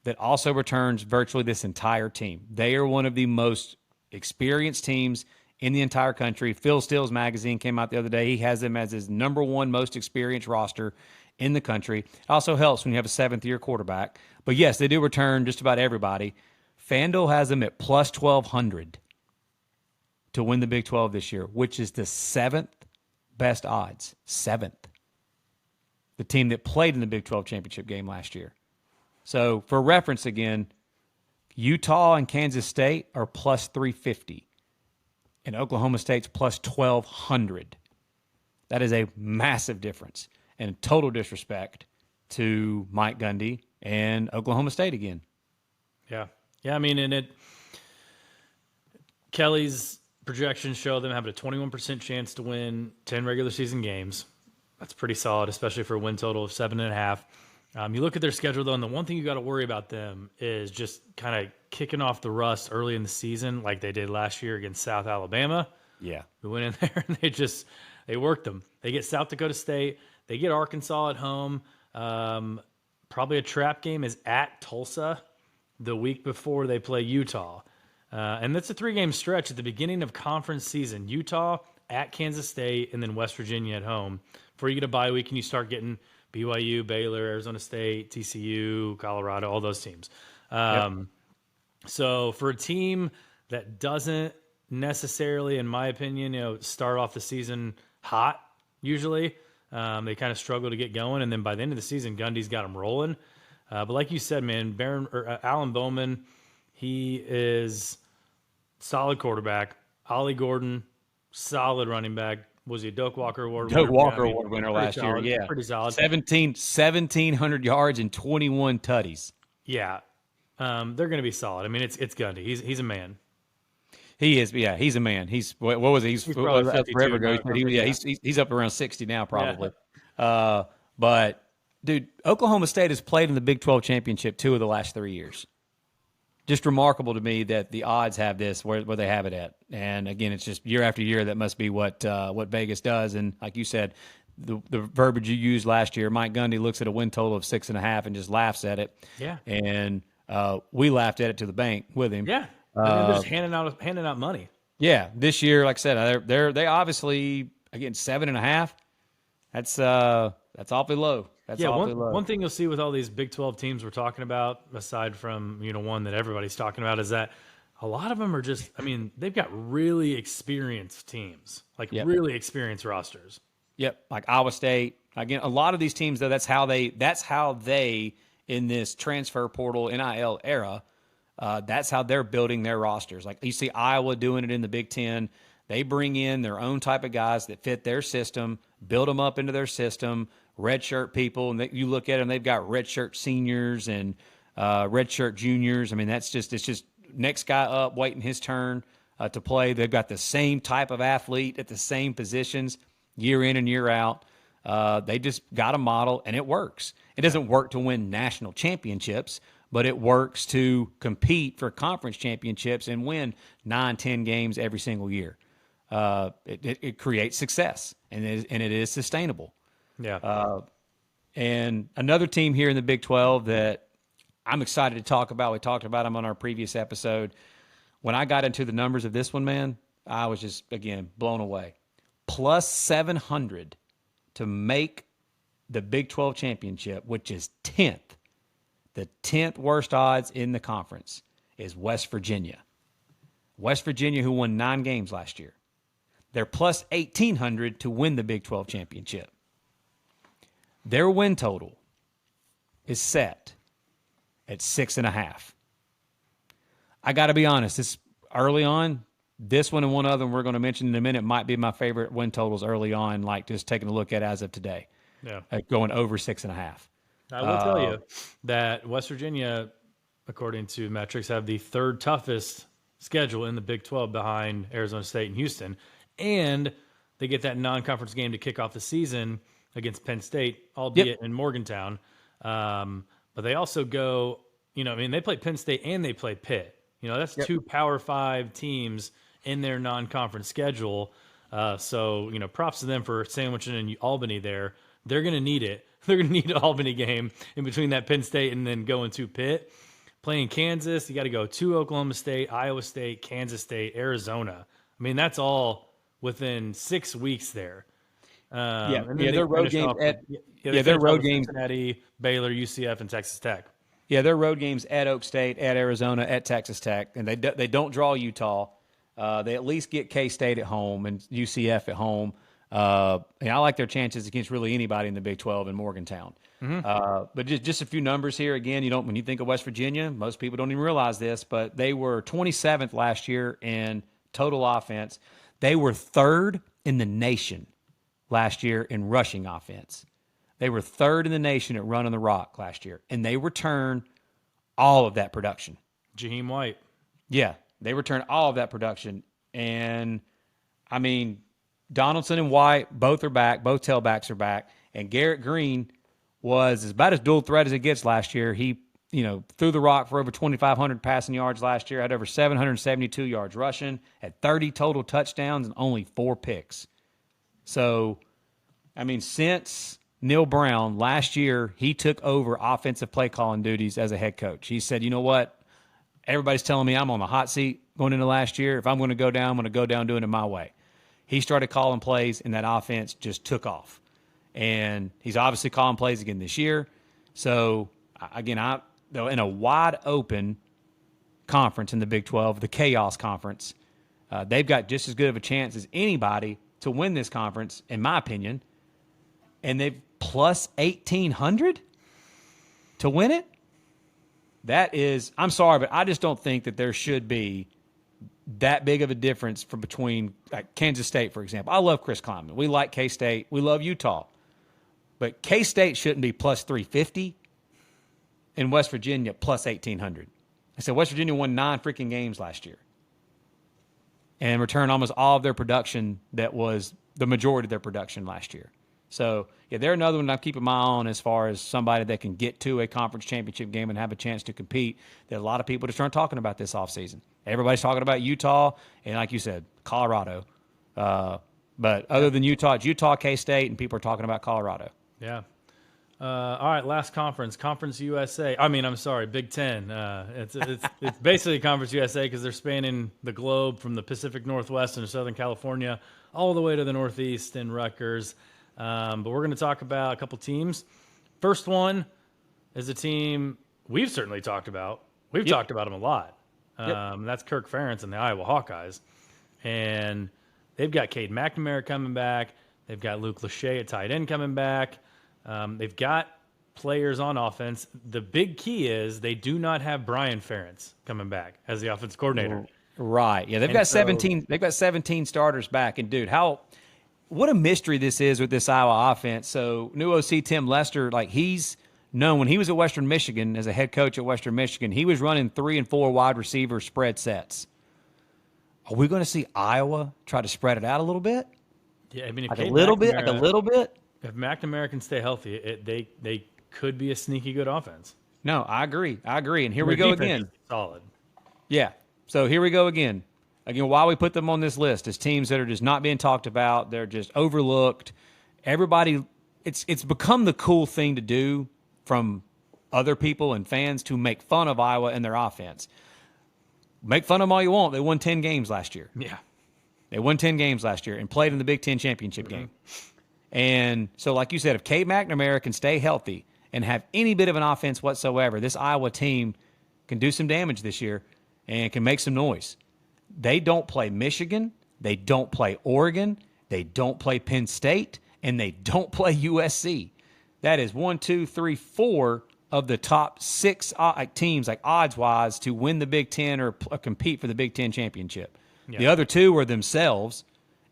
that also returns virtually this entire team. They are one of the most experienced teams in the entire country. Phil Steele's magazine came out the other day. He has them as his number 1 most experienced roster in the country. It also helps when you have a 7th-year quarterback. But, yes, they do return just about everybody. FanDuel has them at plus 1,200 to win the Big 12 this year, which is the 7th best odds. 7th. The team that played in the Big 12 championship game last year. So, for reference again, Utah and Kansas State are plus 350. And Oklahoma State's plus 1,200. That is a massive difference and total disrespect to Mike Gundy and Oklahoma State again. Yeah. Yeah, I mean, Kelly's projections show them having a 21% chance to win 10 regular season games. That's pretty solid, especially for a win total of 7.5. You look at their schedule, though, and the one thing you got to worry about them is just kind of kicking off the rust early in the season like they did last year against South Alabama. Yeah. We went in there and they worked them. They get South Dakota State. They get Arkansas at home. Probably a trap game is at Tulsa the week before they play Utah. And that's a 3-game stretch at the beginning of conference season. Utah, at Kansas State, and then West Virginia at home. Before you get a bye week and you start getting BYU, Baylor, Arizona State, TCU, Colorado, all those teams. So for a team that doesn't necessarily, in my opinion, start off the season hot, usually, they kind of struggle to get going. And then by the end of the season, Gundy's got them rolling. But like you said, man, Alan Bowman, he is solid quarterback. Ollie Gordon, solid running back. Was he a Doak Walker Award winner? Doak Walker Award winner last solid, year, yeah. Pretty solid. 1,700 yards and 21 tutties. Yeah. They're going to be solid. I mean, it's Gundy. He's a man. He is, yeah. He's a man. What was he? He's forever ago. He's up around 60 now, probably. Yeah. But dude, Oklahoma State has played in the Big 12 championship 2 of the last 3 years. Just remarkable to me that the odds have this where they have it at. And again, it's just year after year. That must be what Vegas does. And like you said, the verbiage you used last year, Mike Gundy looks at a win total of 6.5 and just laughs at it. Yeah. And we laughed at it to the bank with him. Yeah. They're just handing out money. Yeah. This year, like I said, they obviously again 7.5. That's awfully low. That's awfully low. One thing you'll see with all these Big 12 teams we're talking about, aside from one that everybody's talking about, is that a lot of them are just. I mean, they've got really experienced teams, really experienced rosters. Yep, like Iowa State. Again, a lot of these teams, though, that's how they in this transfer portal NIL era, that's how they're building their rosters. Like you see Iowa doing it in the Big Ten. They bring in their own type of guys that fit their system, build them up into their system, redshirt people, and you look at them, they've got redshirt seniors and redshirt juniors. I mean, it's just next guy up waiting his turn to play. They've got the same type of athlete at the same positions year in and year out. They just got a model, and it works. It doesn't work to win national championships, but it works to compete for conference championships and win 9-10 games every single year. it creates success, and it is sustainable. Yeah. And another team here in the Big 12 that I'm excited to talk about. We talked about them on our previous episode. When I got into the numbers of this one, man, I was just, again, blown away. Plus 700 to make the Big 12 championship, which is 10th. The 10th worst odds in the conference is West Virginia. West Virginia, who won 9 games last year. They're plus 1,800 to win the Big 12 championship. Their win total is set at 6.5. I got to be honest, this early on, this one and one other one we're going to mention in a minute might be my favorite win totals early on, like just taking a look at as of today. Yeah. Going over 6.5. I will tell you that West Virginia, according to metrics, have the third toughest schedule in the Big 12 behind Arizona State and Houston. And they get that non-conference game to kick off the season against Penn State, albeit in Morgantown. But they also go, they play Penn State and they play Pitt. That's 2 Power 5 teams in their non-conference schedule. So, props to them for sandwiching in Albany there. They're going to need it. They're going to need an Albany game in between that Penn State and then going to Pitt. Playing Kansas, you got to go to Oklahoma State, Iowa State, Kansas State, Arizona. That's all within 6 weeks there. Their road games their road games Cincinnati, Baylor, UCF, and Texas Tech. Yeah, their road games at Oak State, at Arizona, at Texas Tech, and they don't draw Utah. They at least get K-State at home and UCF at home. And I like their chances against really anybody in the Big 12 in Morgantown. But just a few numbers here. Again, when you think of West Virginia, most people don't even realize this, but they were 27th last year in total offense. They were 3rd in the nation last year in rushing offense. They were 3rd in the nation at running the rock last year, and they returned all of that production. Jaheim White. Yeah, they returned all of that production. And, Donaldson and White, both are back. Both tailbacks are back. And Garrett Green was about as dual threat as it gets last year. He, threw the rock for over 2,500 passing yards last year, had over 772 yards rushing, had 30 total touchdowns and only 4 picks. So, since Neil Brown last year, he took over offensive play calling duties as a head coach. He said, you know what? Everybody's telling me I'm on the hot seat going into last year. If I'm going to go down, I'm going to go down doing it my way. He started calling plays, and that offense just took off. And he's obviously calling plays again this year. So, again, in a wide-open conference in the Big 12, the Chaos Conference, they've got just as good of a chance as anybody to win this conference, in my opinion. And they've plus 1,800 to win it. That is, I'm sorry, but I just don't think that there should be that big of a difference between Kansas State, for example. I love Chris Klieman. We like K-State. We love Utah. But K-State shouldn't be plus 350 and West Virginia plus 1,800. I said West Virginia won 9 freaking games last year and returned almost all of their production that was the majority of their production last year. So, they're another one I'm keeping my eye on as far as somebody that can get to a conference championship game and have a chance to compete. That a lot of people just aren't talking about this offseason. Everybody's talking about Utah and, like you said, Colorado. But other than Utah, it's Utah, K-State, and people are talking about Colorado. Yeah. All right, last conference, Conference USA. I'm sorry, Big Ten. It's basically Conference USA because they're spanning the globe from the Pacific Northwest and Southern California all the way to the Northeast and Rutgers. But we're going to talk about a couple teams. First one is a team we've certainly talked about. We've talked about them a lot. That's Kirk Ferentz and the Iowa Hawkeyes. And they've got Cade McNamara coming back. They've got Luke Lachey at tight end coming back. They've got players on offense. The big key is they do not have Brian Ferentz coming back as the offensive coordinator. Right. Yeah, they've got 17. They've got 17 starters back. And dude, what a mystery this is with this Iowa offense. So new OC Tim Lester, he's known when he was at Western Michigan as a head coach at Western Michigan, he was running 3 and 4 wide receiver spread sets. Are we going to see Iowa try to spread it out a little bit? Yeah, a little bit. If McNamara can stay healthy, they could be a sneaky good offense. No, I agree. And here we go again. Solid. Yeah. So here we go again. Again, why we put them on this list is teams that are just not being talked about. They're just overlooked. Everybody, it's become the cool thing to do from other people and fans to make fun of Iowa and their offense. Make fun of them all you want. They won 10 games last year. Yeah. They won 10 games last year and played in the Big Ten championship game. And so, like you said, if Cade McNamara can stay healthy and have any bit of an offense whatsoever, this Iowa team can do some damage this year and can make some noise. They don't play Michigan. They don't play Oregon. They don't play Penn State. And they don't play USC. That is 1, 2, 3, 4 of the top 6 teams, like odds-wise, to win the Big Ten or compete for the Big Ten championship. Yeah. The other 2 are themselves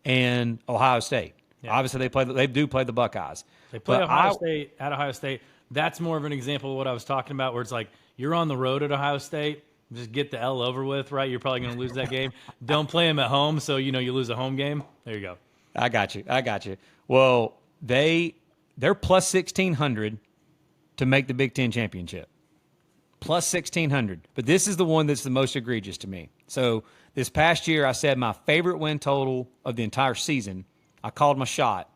and Ohio State. Yeah. Obviously, they do play the Buckeyes. They play Ohio State at Ohio State. That's more of an example of what I was talking about, where it's like you're on the road at Ohio State. Just get the L over with, right? You're probably going to lose that game. Don't play them at home, so you lose a home game. There you go. I got you. Well, they're plus 1,600 to make the Big Ten championship. Plus 1,600. But this is the one that's the most egregious to me. So this past year, I said my favorite win total of the entire season, I called my shot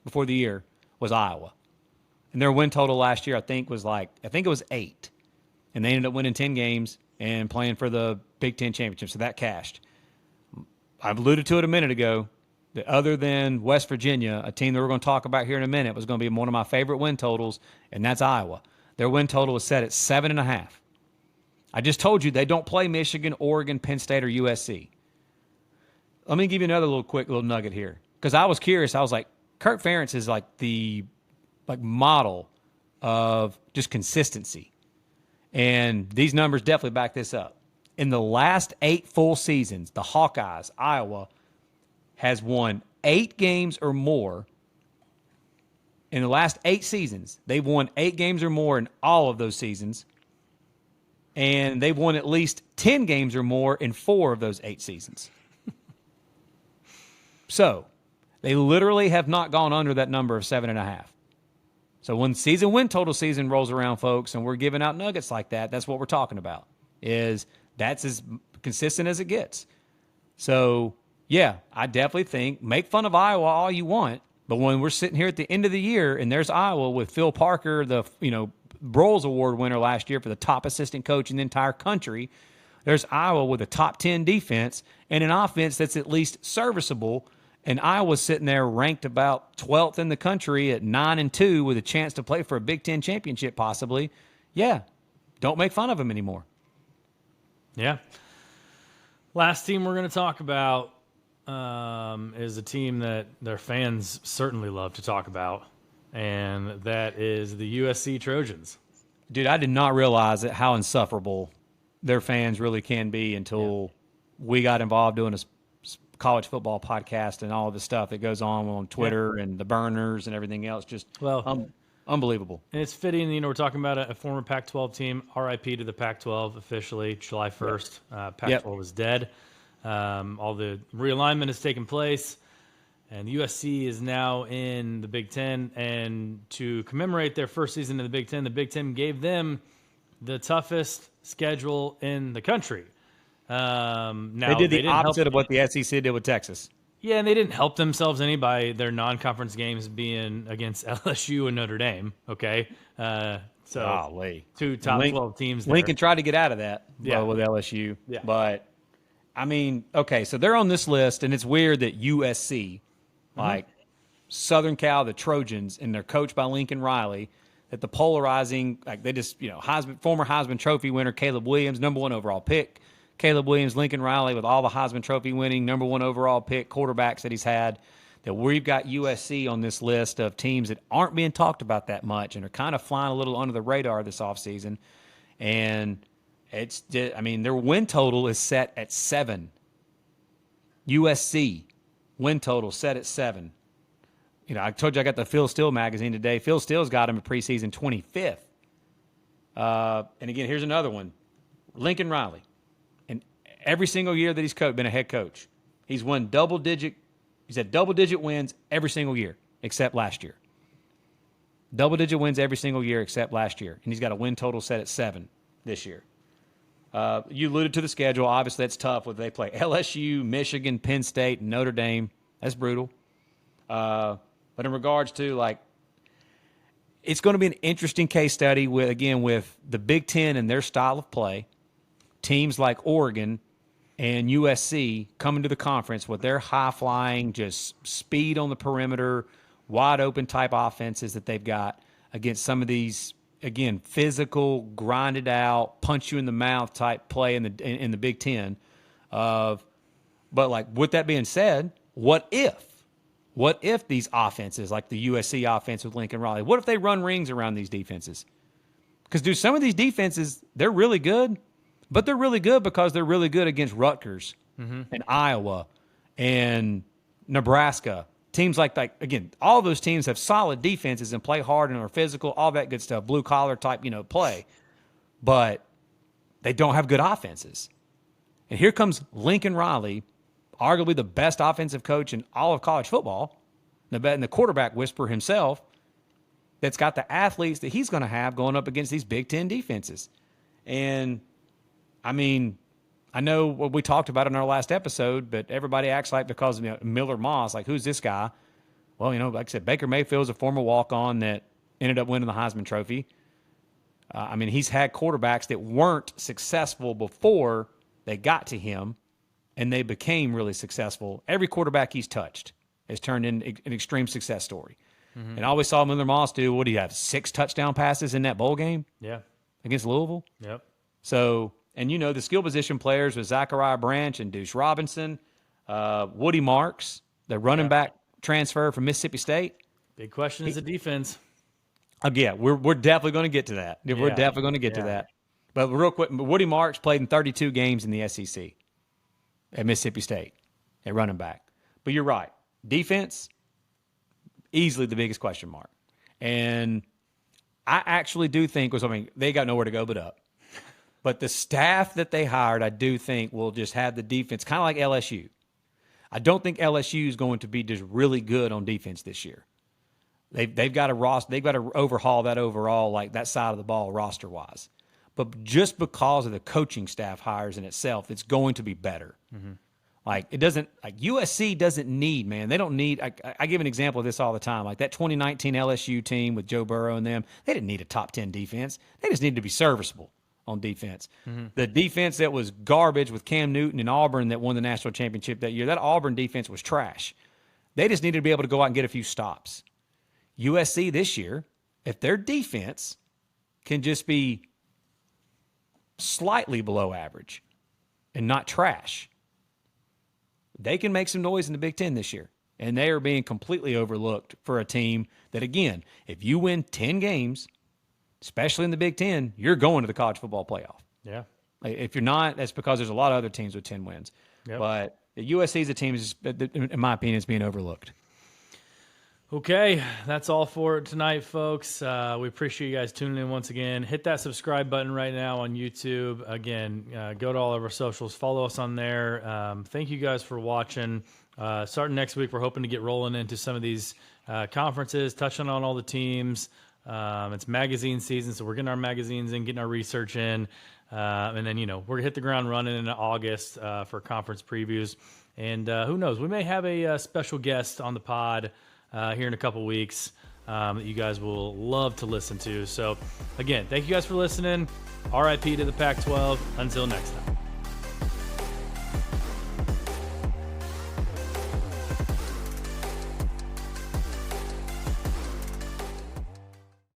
before the year, was Iowa. And their win total last year, I think it was 8. And they ended up winning 10 games and playing for the Big Ten championship. So that cashed. I've alluded to it a minute ago. That other than West Virginia, a team that we're going to talk about here in a minute, was going to be one of my favorite win totals, and that's Iowa. Their win total was set at 7.5. I just told you they don't play Michigan, Oregon, Penn State, or USC. Let me give you another quick little nugget here, because I was curious. I was like, Kirk Ferentz is like the model of just consistency, and these numbers definitely back this up. In the last 8 full seasons, the Hawkeyes, Iowa, has won 8 games or more. In the last 8 seasons, they've won 8 games or more in all of those seasons. And they've won at least 10 games or more in 4 of those 8 seasons. So they literally have not gone under that number of 7.5. So when season win total season rolls around, folks, and we're giving out nuggets like that, that's what we're talking about. That's as consistent as it gets. So yeah, I definitely think make fun of Iowa all you want, but when we're sitting here at the end of the year and there's Iowa with Phil Parker, the Broyles Award winner last year for the top assistant coach in the entire country, there's Iowa with a top 10 defense and an offense that's at least serviceable, and Iowa's sitting there ranked about 12th in the country at 9-2 with a chance to play for a Big Ten championship possibly. Yeah, don't make fun of them anymore. Yeah. Last team we're going to talk about is a team that their fans certainly love to talk about, and that is the USC Trojans. Dude, I did not realize how insufferable their fans really can be until we got involved doing a college football podcast and all of the stuff that goes on Twitter and the burners and everything else. Just unbelievable. And it's fitting, we're talking about a former Pac-12 team, RIP to the Pac-12 officially, July 1st. Pac-12 is dead. All the realignment has taken place, and USC is now in the Big Ten. And to commemorate their first season in the Big Ten gave them the toughest schedule in the country. Now they did the opposite of what the SEC did with Texas. Yeah, and they didn't help themselves any by their non-conference games being against LSU and Notre Dame. Okay, so 2 top 12 teams there. Lincoln tried to get out of that with LSU, but I mean, okay, so they're on this list, and it's weird that USC, like Southern Cal, the Trojans, and they're coached by Lincoln Riley, that the polarizing, like they just, former Heisman Trophy winner Caleb Williams, number 1 overall pick, Caleb Williams, Lincoln Riley with all the Heisman Trophy winning, number 1 overall pick quarterbacks that he's had, that we've got USC on this list of teams that aren't being talked about that much and are kind of flying a little under the radar this offseason. And their win total is set at 7. USC win total set at 7. I told you I got the Phil Steele magazine today. Phil Steele's got him a preseason 25th. And again, here's another one. Lincoln Riley. And every single year that he's been a head coach, he's won he's had double-digit wins every single year except last year. Double-digit wins every single year except last year. And he's got a win total set at 7 this year. You alluded to the schedule. Obviously, that's tough. When they play LSU, Michigan, Penn State, Notre Dame, that's brutal. But in regards to, like, it's going to be an interesting case study with the Big Ten and their style of play. Teams like Oregon and USC coming to the conference with their high-flying, just speed on the perimeter, wide-open type offenses that they've got against some of these, again, physical, grinded out, punch you in the mouth type play in the Big Ten. But like, with that being said, what if these offenses, like the USC offense with Lincoln Riley, what if they run rings around these defenses? Because some of these defenses, they're really good, but they're really good because they're really good against Rutgers and Iowa and Nebraska. Teams like that, again, all those teams have solid defenses and play hard and are physical, all that good stuff, blue-collar type, play. But they don't have good offenses. And here comes Lincoln Riley, arguably the best offensive coach in all of college football, and the quarterback whisperer himself, that's got the athletes that he's going to have going up against these Big Ten defenses. And, I mean, I know what we talked about in our last episode, but everybody acts like because of Miller Moss, like, who's this guy? Well, like I said, Baker Mayfield's a former walk-on that ended up winning the Heisman Trophy. I mean, he's had quarterbacks that weren't successful before they got to him, and they became really successful. Every quarterback he's touched has turned into an extreme success story. And I always saw Miller Moss do, what do you have, 6 touchdown passes in that bowl game? Yeah. Against Louisville? Yep. So, and the skill position players with Zachariah Branch and Deuce Robinson, Woody Marks, the running back transfer from Mississippi State. Big question is the defense. Again, we're definitely going to get to that. We're definitely going to get to that. But real quick, Woody Marks played in 32 games in the SEC at Mississippi State at running back. But you're right. Defense, easily the biggest question mark. And I actually do think they got nowhere to go but up. But the staff that they hired, I do think, will just have the defense, kind of like LSU. I don't think LSU is going to be just really good on defense this year. They've got to overhaul that overall, like that side of the ball roster wise. But just because of the coaching staff hires in itself, it's going to be better. Like USC doesn't need, man. They don't need. I give an example of this all the time. Like that 2019 LSU team with Joe Burrow and them, they didn't need a top 10 defense. They just needed to be serviceable on defense. The defense that was garbage with Cam Newton and Auburn that won the national championship that year, that Auburn defense was trash. They just needed to be able to go out and get a few stops. USC this year, if their defense can just be slightly below average and not trash, they can make some noise in the Big Ten this year. And they are being completely overlooked for a team that, again, if you win 10 games, especially in the Big Ten, you're going to the college football playoff. Yeah. If you're not, that's because there's a lot of other teams with 10 wins. Yep. But the USC is a team, in my opinion, is being overlooked. Okay, that's all for tonight, folks. We appreciate you guys tuning in once again. Hit that subscribe button right now on YouTube. Again, go to all of our socials. Follow us on there. Thank you guys for watching. Starting next week, we're hoping to get rolling into some of these conferences, touching on all the teams. It's magazine season, so we're getting our magazines in, getting our research in. And then, we're going to hit the ground running in August for conference previews. And who knows, we may have a special guest on the pod here in a couple weeks that you guys will love to listen to. So, again, thank you guys for listening. RIP to the Pac-12. Until next time.